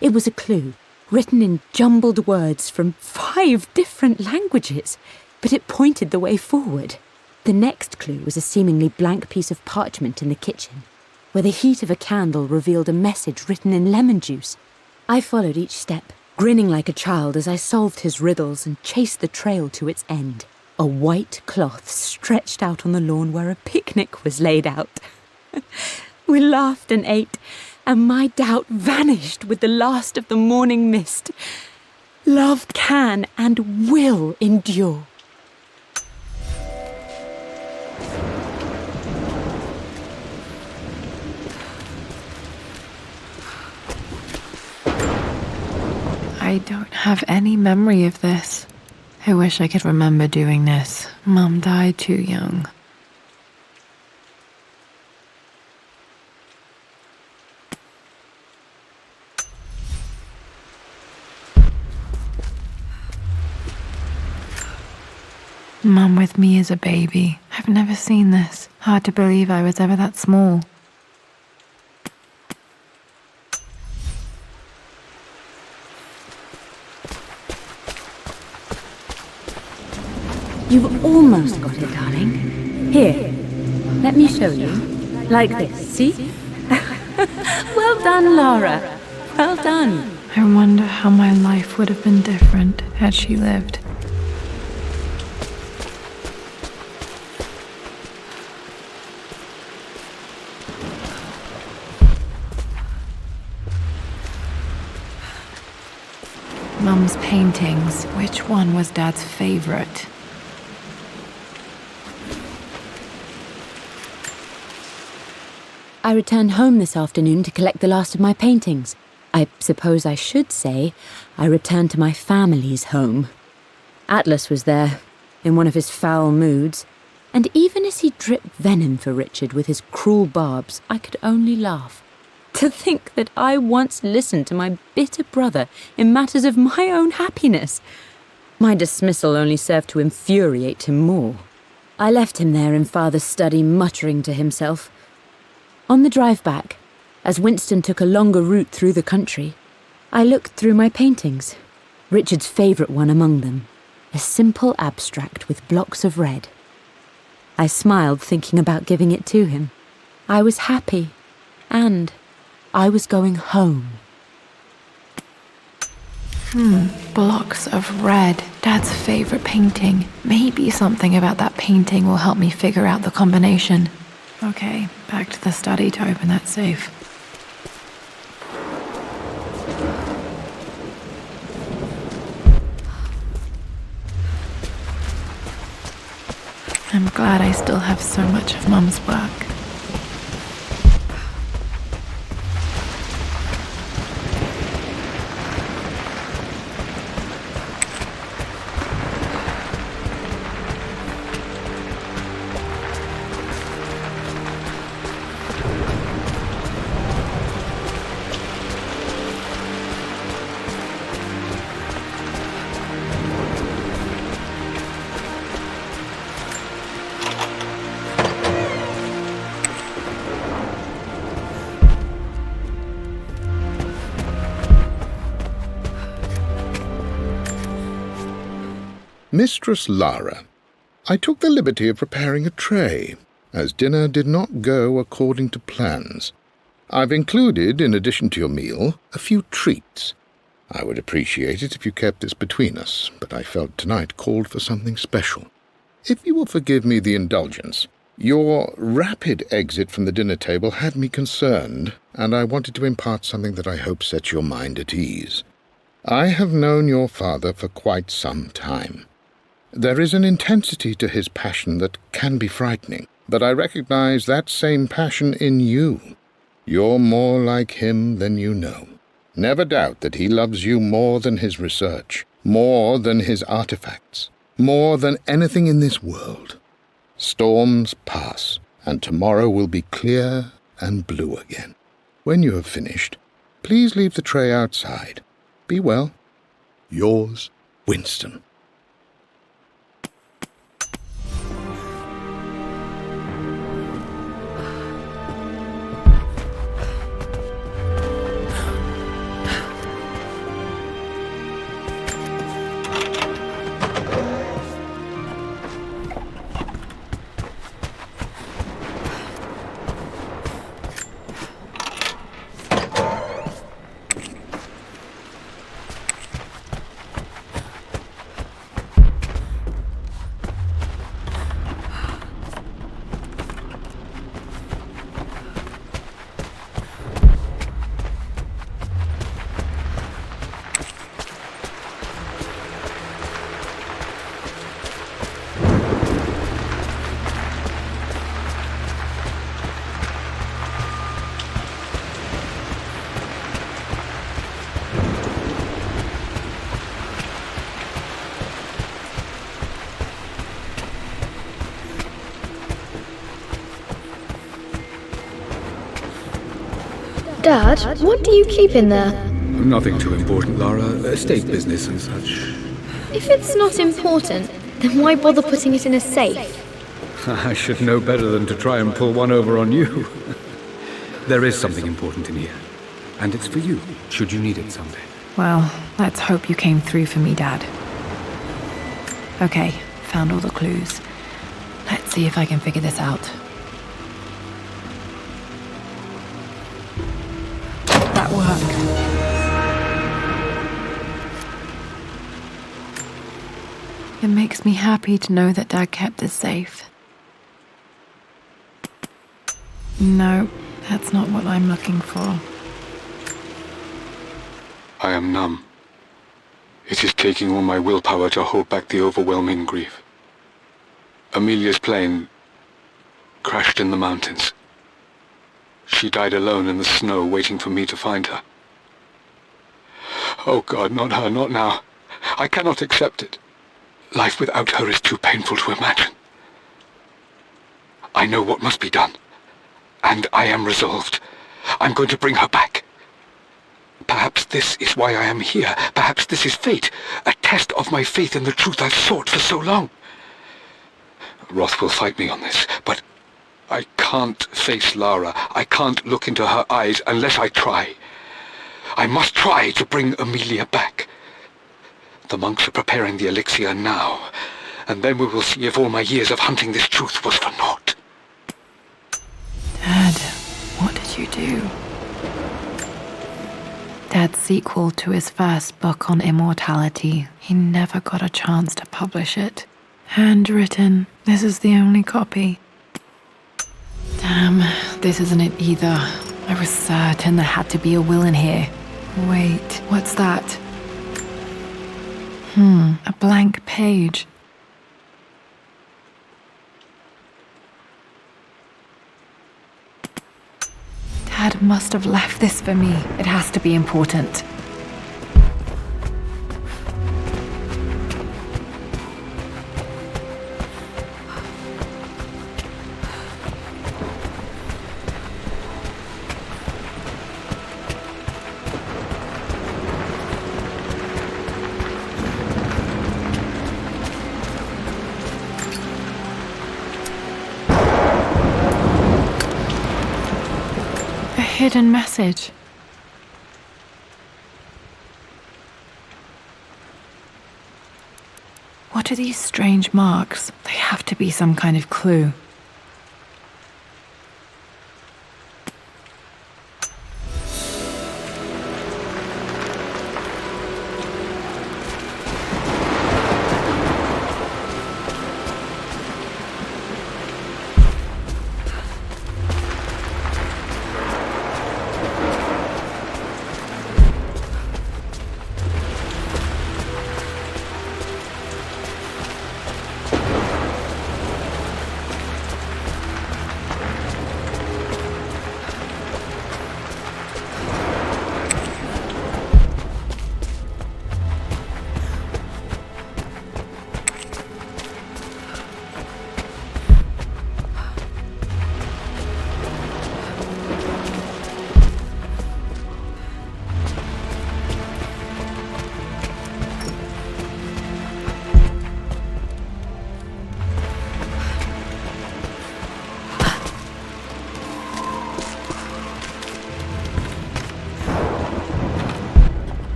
It was a clue, written in jumbled words from 5 different languages, but it pointed the way forward. The next clue was a seemingly blank piece of parchment in the kitchen, where the heat of a candle revealed a message written in lemon juice. I followed each step, grinning like a child as I solved his riddles and chased the trail to its end. A white cloth stretched out on the lawn where a picnic was laid out. We laughed and ate, and my doubt vanished with the last of the morning mist. Love can and will endure. I don't have any memory of this. I wish I could remember doing this. Mum died too young. Mum with me as a baby. I've never seen this. Hard to believe I was ever that small. You've almost got it, darling. Here, let me show you. Like this, see? Well done, Lara. Well done. I wonder how my life would have been different had she lived. Mum's paintings. Which one was Dad's favorite? I returned home this afternoon to collect the last of my paintings. I suppose I should say I returned to my family's home. Atlas was there, in one of his foul moods, and even as he dripped venom for Richard with his cruel barbs, I could only laugh. To think that I once listened to my bitter brother in matters of my own happiness. My dismissal only served to infuriate him more. I left him there in Father's study, muttering to himself. On the drive back, as Winston took a longer route through the country, I looked through my paintings, Richard's favourite one among them, a simple abstract with blocks of red. I smiled, thinking about giving it to him. I was happy, and I was going home. Blocks of red. Dad's favourite painting. Maybe something about that painting will help me figure out the combination. Okay, back to the study to open that safe. I'm glad I still have so much of Mum's work. Mistress Lara, I took the liberty of preparing a tray, as dinner did not go according to plans. I've included, in addition to your meal, a few treats. I would appreciate it if you kept this between us, but I felt tonight called for something special. If you will forgive me the indulgence, your rapid exit from the dinner table had me concerned, and I wanted to impart something that I hope sets your mind at ease. I have known your father for quite some time. There is an intensity to his passion that can be frightening, but I recognize that same passion in you. You're more like him than you know. Never doubt that he loves you more than his research, more than his artifacts, more than anything in this world. Storms pass, and tomorrow will be clear and blue again. When you have finished, please leave the tray outside. Be well. Yours, Winston. Dad, what do you keep in there? Nothing too important, Lara. Estate business and such. If it's not important, then why bother putting it in a safe? I should know better than to try and pull one over on you. There is something important in here. And it's for you, should you need it someday. Well, let's hope you came through for me, Dad. Okay, found all the clues. Let's see if I can figure this out. That worked. It makes me happy to know that Dad kept it safe. No, that's not what I'm looking for. I am numb. It is taking all my willpower to hold back the overwhelming grief. Amelia's plane crashed in the mountains. She died alone in the snow, waiting for me to find her. Oh God, not her, not now. I cannot accept it. Life without her is too painful to imagine. I know what must be done, and I am resolved. I'm going to bring her back. Perhaps this is why I am here. Perhaps this is fate, a test of my faith in the truth I've sought for so long. Roth will fight me on this, but I can't face Lara. I can't look into her eyes unless I try. I must try to bring Amelia back. The monks are preparing the elixir now, and then we will see if all my years of hunting this truth was for naught. Dad, what did you do? Dad's sequel to his first book on immortality. He never got a chance to publish it. Handwritten. This is the only copy. Damn, this isn't it either. I was certain there had to be a will in here. Wait, what's that? A blank page. Dad must have left this for me. It has to be important. Hidden message. What What are these strange marks? They have to be some kind of clue.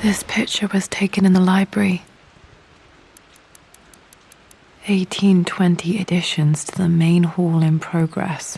This picture was taken in the library. 1820 additions to the main hall in progress.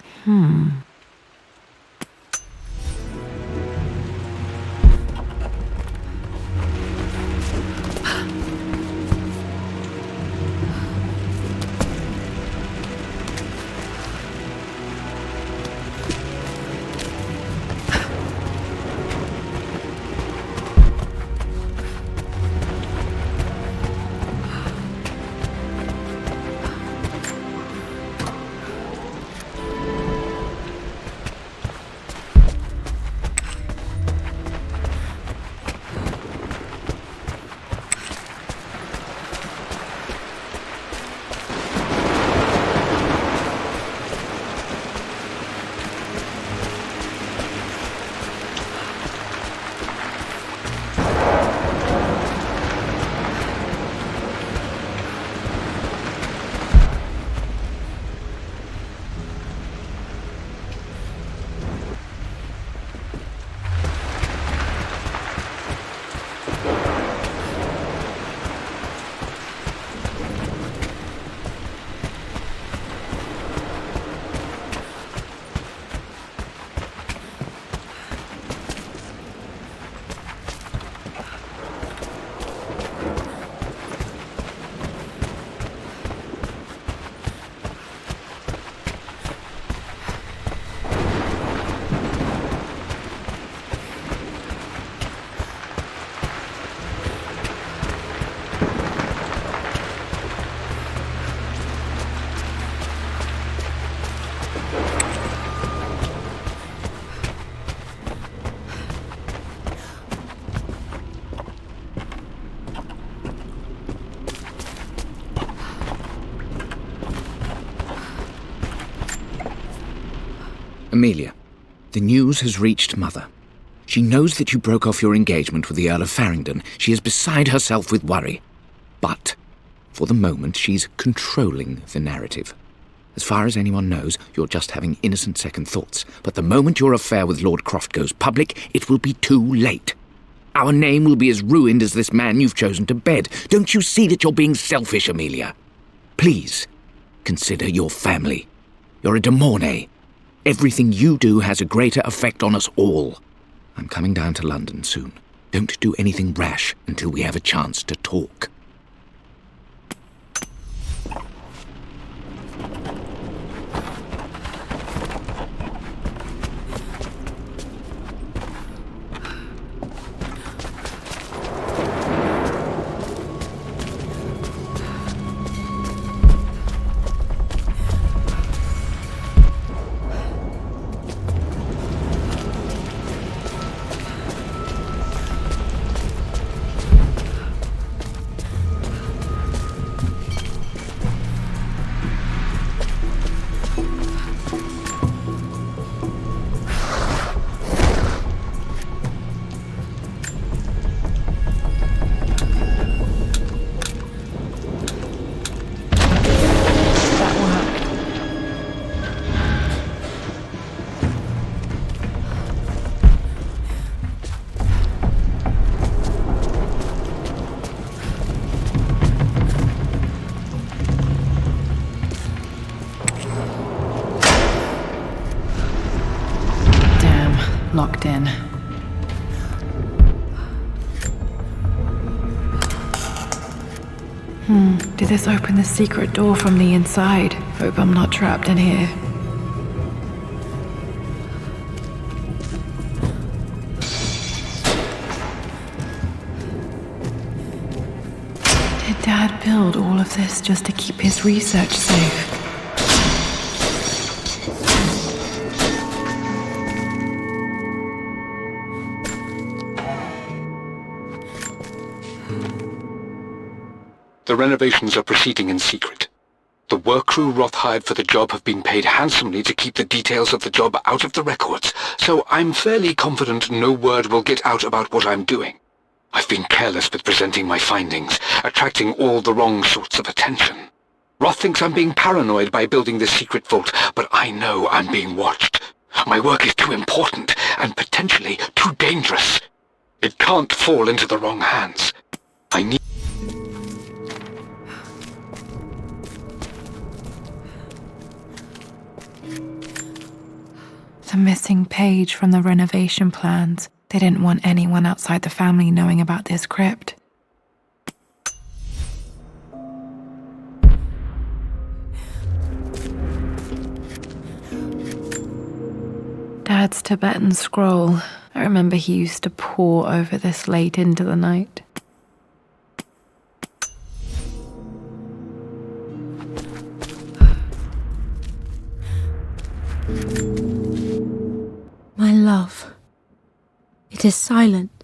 Amelia, the news has reached Mother. She knows that you broke off your engagement with the Earl of Farringdon. She is beside herself with worry. But, for the moment, she's controlling the narrative. As far as anyone knows, you're just having innocent second thoughts. But the moment your affair with Lord Croft goes public, it will be too late. Our name will be as ruined as this man you've chosen to bed. Don't you see that you're being selfish, Amelia? Please, consider your family. You're a de Mornay. Everything you do has a greater effect on us all. I'm coming down to London soon. Don't do anything rash until we have a chance to talk. Did this open the secret door from the inside? Hope I'm not trapped in here. Did Dad build all of this just to keep his research safe? The renovations are proceeding in secret. The work crew Roth hired for the job have been paid handsomely to keep the details of the job out of the records, so I'm fairly confident no word will get out about what I'm doing. I've been careless with presenting my findings, attracting all the wrong sorts of attention. Roth thinks I'm being paranoid by building this secret vault, but I know I'm being watched. My work is too important and potentially too dangerous. It can't fall into the wrong hands. I need... The missing page from the renovation plans. They didn't want anyone outside the family knowing about this crypt. Dad's Tibetan scroll. I remember he used to pore over this late into the night. My love, it is silent,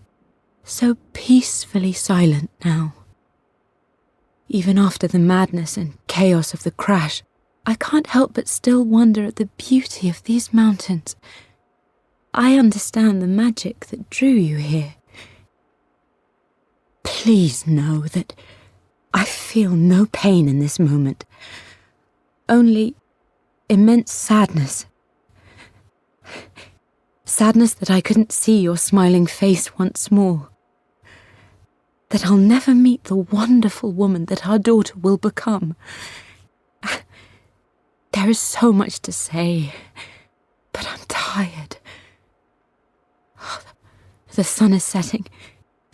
so peacefully silent now. Even after the madness and chaos of the crash, I can't help but still wonder at the beauty of these mountains. I understand the magic that drew you here. Please know that I feel no pain in this moment, only immense sadness. Sadness that I couldn't see your smiling face once more. That I'll never meet the wonderful woman that our daughter will become. There is so much to say, but I'm tired. The sun is setting.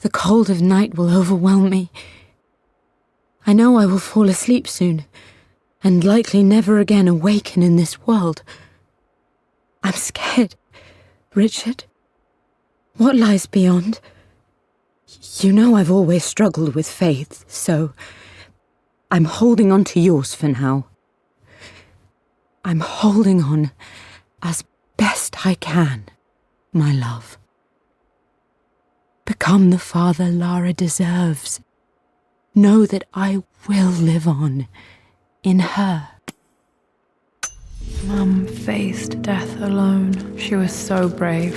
The cold of night will overwhelm me. I know I will fall asleep soon, and likely never again awaken in this world. I'm scared. Richard, what lies beyond? You know I've always struggled with faith, so I'm holding on to yours for now. I'm holding on as best I can, my love. Become the father Lara deserves. Know that I will live on in her. Mum faced death alone. She was so brave.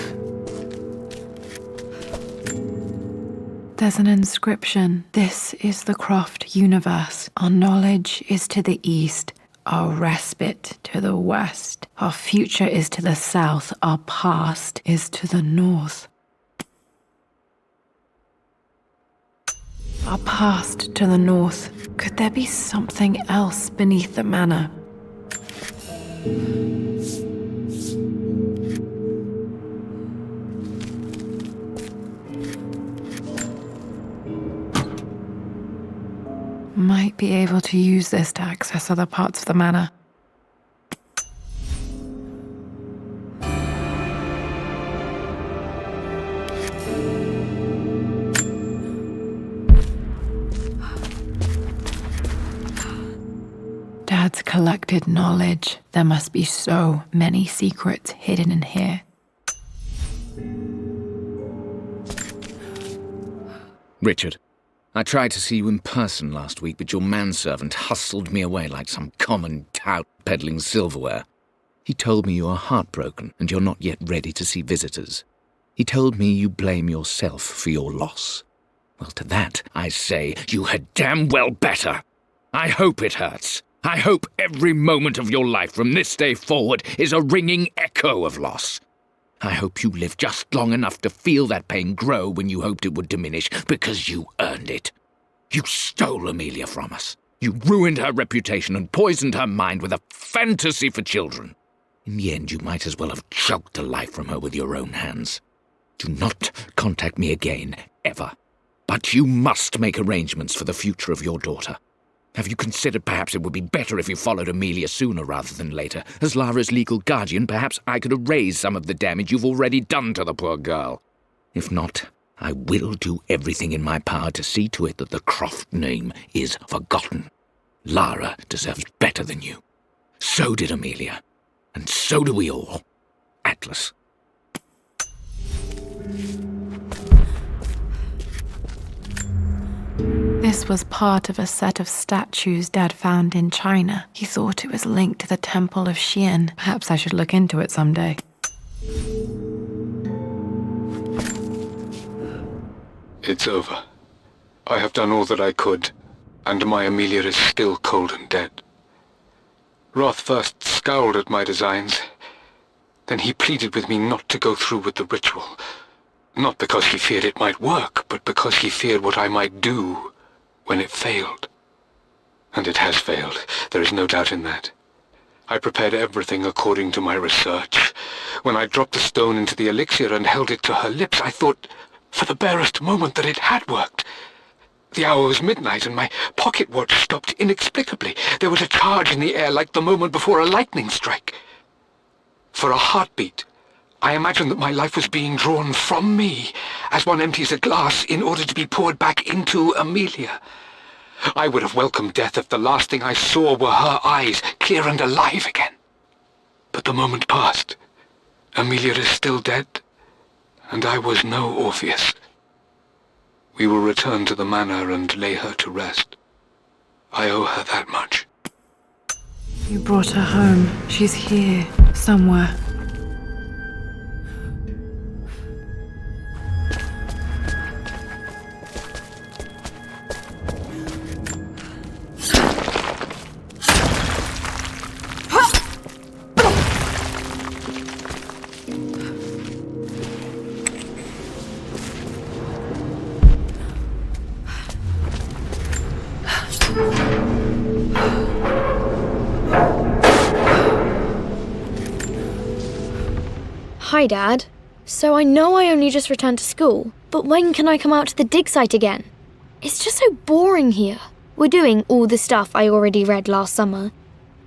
There's an inscription. This is the Croft universe. Our knowledge is to the east, our respite to the west. Our future is to the south, our past is to the north. Our past to the north. Could there be something else beneath the manor? Might be able to use this to access other parts of the manor. Dad's collected knowledge. There must be so many secrets hidden in here. Richard, I tried to see you in person last week, but your manservant hustled me away like some common tout peddling silverware. He told me you are heartbroken and you're not yet ready to see visitors. He told me you blame yourself for your loss. Well, to that I say you had damn well better. I hope it hurts. I hope every moment of your life from this day forward is a ringing echo of loss. I hope you live just long enough to feel that pain grow when you hoped it would diminish, because you earned it. You stole Amelia from us. You ruined her reputation and poisoned her mind with a fantasy for children. In the end, you might as well have choked the life from her with your own hands. Do not contact me again, ever. But you must make arrangements for the future of your daughter. Have you considered perhaps it would be better if you followed Amelia sooner rather than later? As Lara's legal guardian, perhaps I could erase some of the damage you've already done to the poor girl. If not, I will do everything in my power to see to it that the Croft name is forgotten. Lara deserves better than you. So did Amelia. And so do we all. Atlas. This was part of a set of statues Dad found in China. He thought it was linked to the Temple of Xian. Perhaps I should look into it someday. It's over. I have done all that I could, and my Amelia is still cold and dead. Roth first scowled at my designs. Then he pleaded with me not to go through with the ritual. Not because he feared it might work, but because he feared what I might do when it failed. And it has failed. There is no doubt in that. I prepared everything according to my research. When I dropped the stone into the elixir and held it to her lips, I thought for the barest moment that it had worked. The hour was midnight and my pocket watch stopped inexplicably. There was a charge in the air like the moment before a lightning strike. For a heartbeat, I imagined that my life was being drawn from me, as one empties a glass in order to be poured back into Amelia. I would have welcomed death if the last thing I saw were her eyes, clear and alive again. But the moment passed. Amelia is still dead, and I was no Orpheus. We will return to the manor and lay her to rest. I owe her that much. You brought her home. She's here, somewhere. Hi, Dad. So I know I only just returned to school, but when can I come out to the dig site again? It's just so boring here. We're doing all the stuff I already read last summer.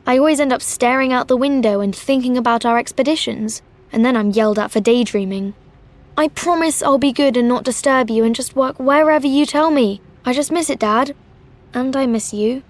I always end up staring out the window and thinking about our expeditions, and then I'm yelled at for daydreaming. I promise I'll be good and not disturb you and just work wherever you tell me. I just miss it, Dad. And I miss you.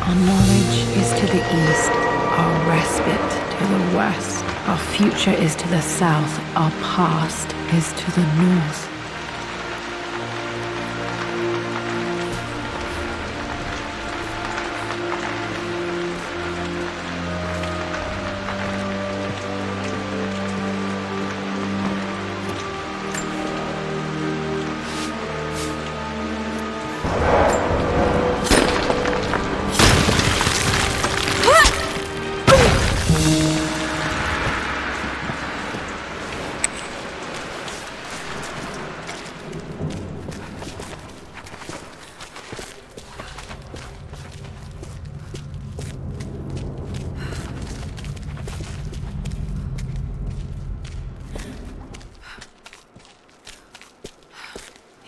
Our knowledge is to the east, our respite to the west. Our future is to the south, our past is to the north.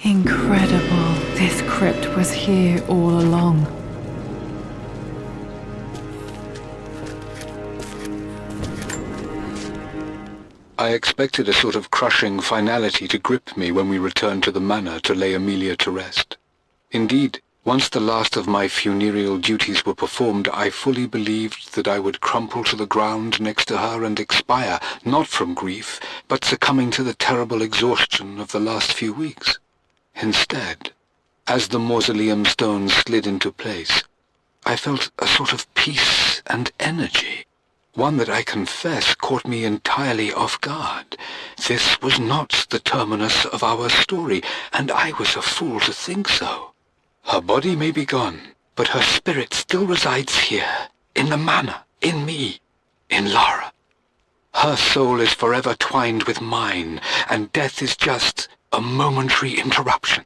Incredible. This crypt was here all along. I expected a sort of crushing finality to grip me when we returned to the manor to lay Amelia to rest. Indeed, Once the last of my funereal duties were performed, I fully believed that I would crumple to the ground next to her and expire, not from grief, but succumbing to the terrible exhaustion of the last few weeks. Instead, as the mausoleum stones slid into place, I felt a sort of peace and energy, one that I confess caught me entirely off guard. This was not the terminus of our story, and I was a fool to think so. Her body may be gone, but her spirit still resides here, in the manor, in me, in Lara. Her soul is forever twined with mine, and death is just a momentary interruption.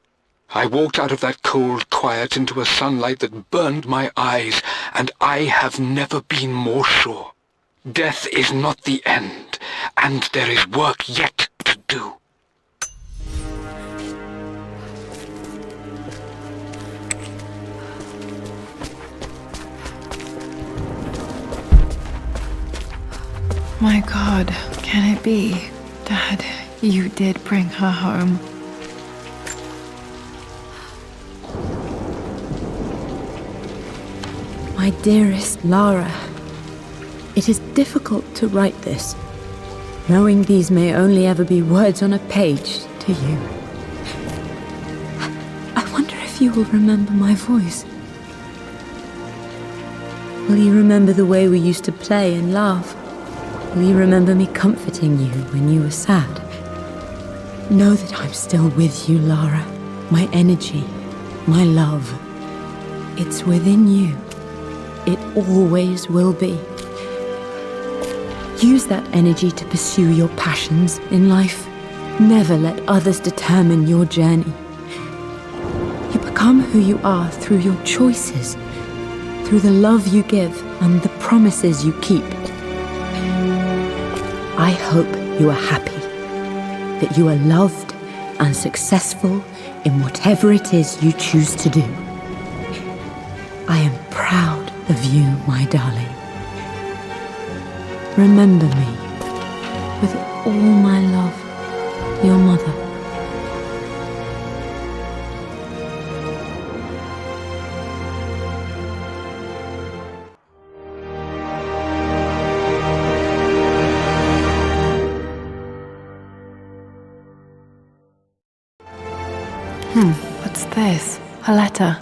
I walked out of that cold quiet into a sunlight that burned my eyes, and I have never been more sure. Death is not the end, and there is work yet to do. My God, can it be? Dad, you did bring her home. My dearest Lara, it is difficult to write this, knowing these may only ever be words on a page to you. I wonder if you will remember my voice. Will you remember the way we used to play and laugh? Will you remember me comforting you when you were sad? Know that I'm still with you, Lara. My energy, my love. It's within you. It always will be. Use that energy to pursue your passions in life. Never let others determine your journey. You become who you are through your choices, through the love you give and the promises you keep. I hope you are happy, that you are loved and successful in whatever it is you choose to do. I am proud of you, my darling. Remember me with all my love, your mother. What's this? A letter.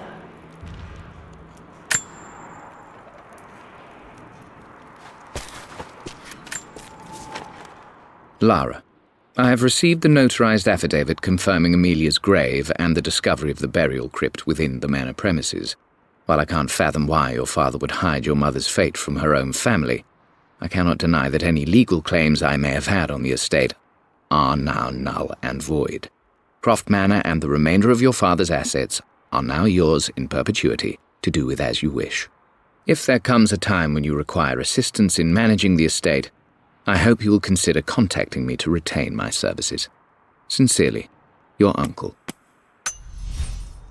Lara, I have received the notarized affidavit confirming Amelia's grave and the discovery of the burial crypt within the manor premises. While I can't fathom why your father would hide your mother's fate from her own family, I cannot deny that any legal claims I may have had on the estate are now null and void. Croft Manor and the remainder of your father's assets are now yours in perpetuity to do with as you wish. If there comes a time when you require assistance in managing the estate, I hope you will consider contacting me to retain my services. Sincerely, your uncle.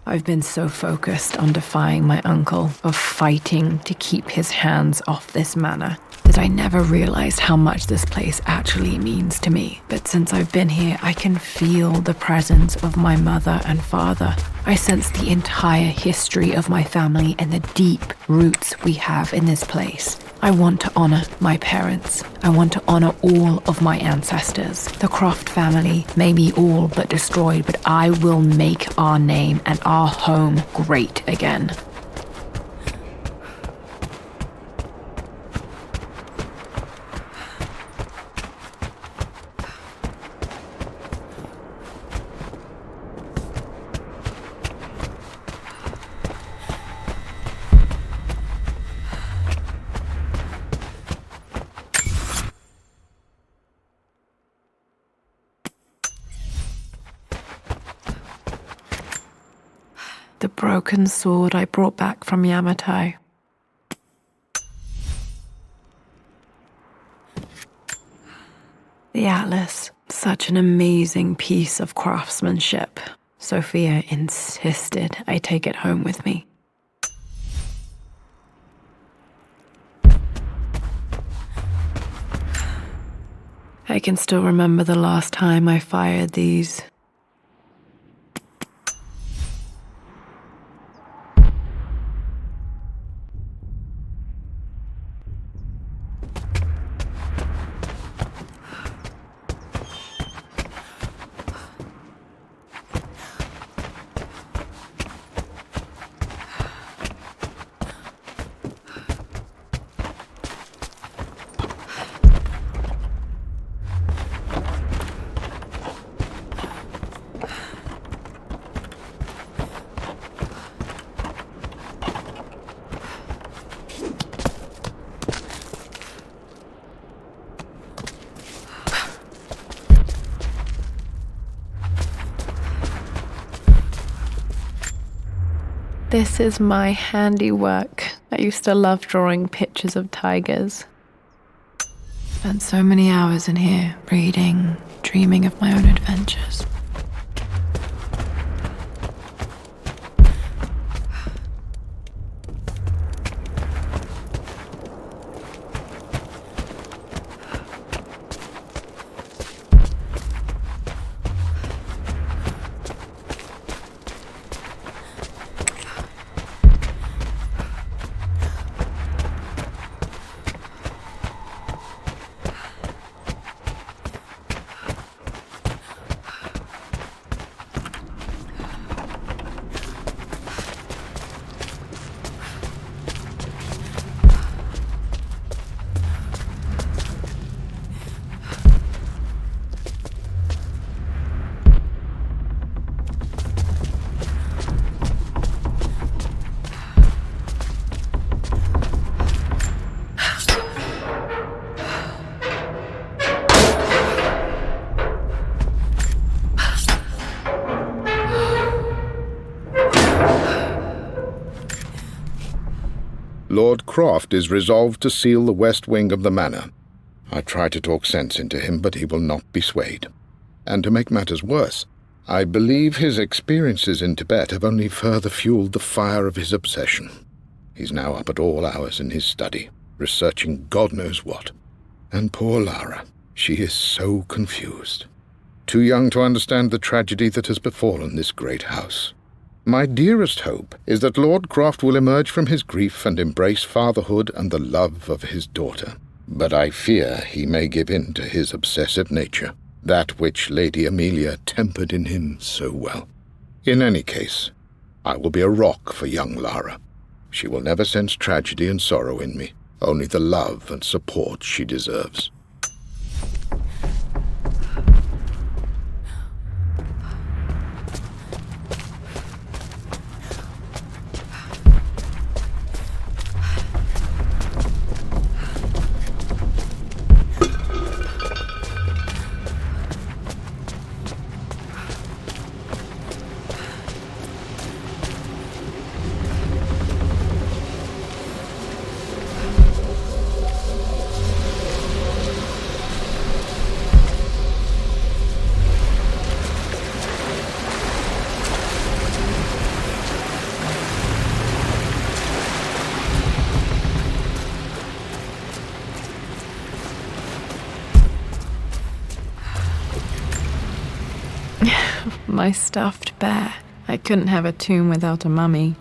I've been so focused on defying my uncle, of fighting to keep his hands off this manor, that I never realized how much this place actually means to me. But since I've been here, I can feel the presence of my mother and father. I sense the entire history of my family and the deep roots we have in this place. I want to honor my parents. I want to honor all of my ancestors. The Croft family may be all but destroyed, but I will make our name and our home great again. The broken sword I brought back from Yamato. The atlas, such an amazing piece of craftsmanship. Sophia insisted I take it home with me. I can still remember the last time I fired these. This is my handiwork. I used to love drawing pictures of tigers. Spent so many hours in here, reading, dreaming of my own adventures. Lord Croft is resolved to seal the west wing of the manor. I try to talk sense into him, but he will not be swayed. And to make matters worse, I believe his experiences in Tibet have only further fueled the fire of his obsession. He's now up at all hours in his study, researching God knows what. And poor Lara, she is so confused. Too young to understand the tragedy that has befallen this great house. My dearest hope is that Lord Croft will emerge from his grief and embrace fatherhood and the love of his daughter. But I fear he may give in to his obsessive nature, that which Lady Amelia tempered in him so well. In any case, I will be a rock for young Lara. She will never sense tragedy and sorrow in me, only the love and support she deserves. My stuffed bear. I couldn't have a tomb without a mummy.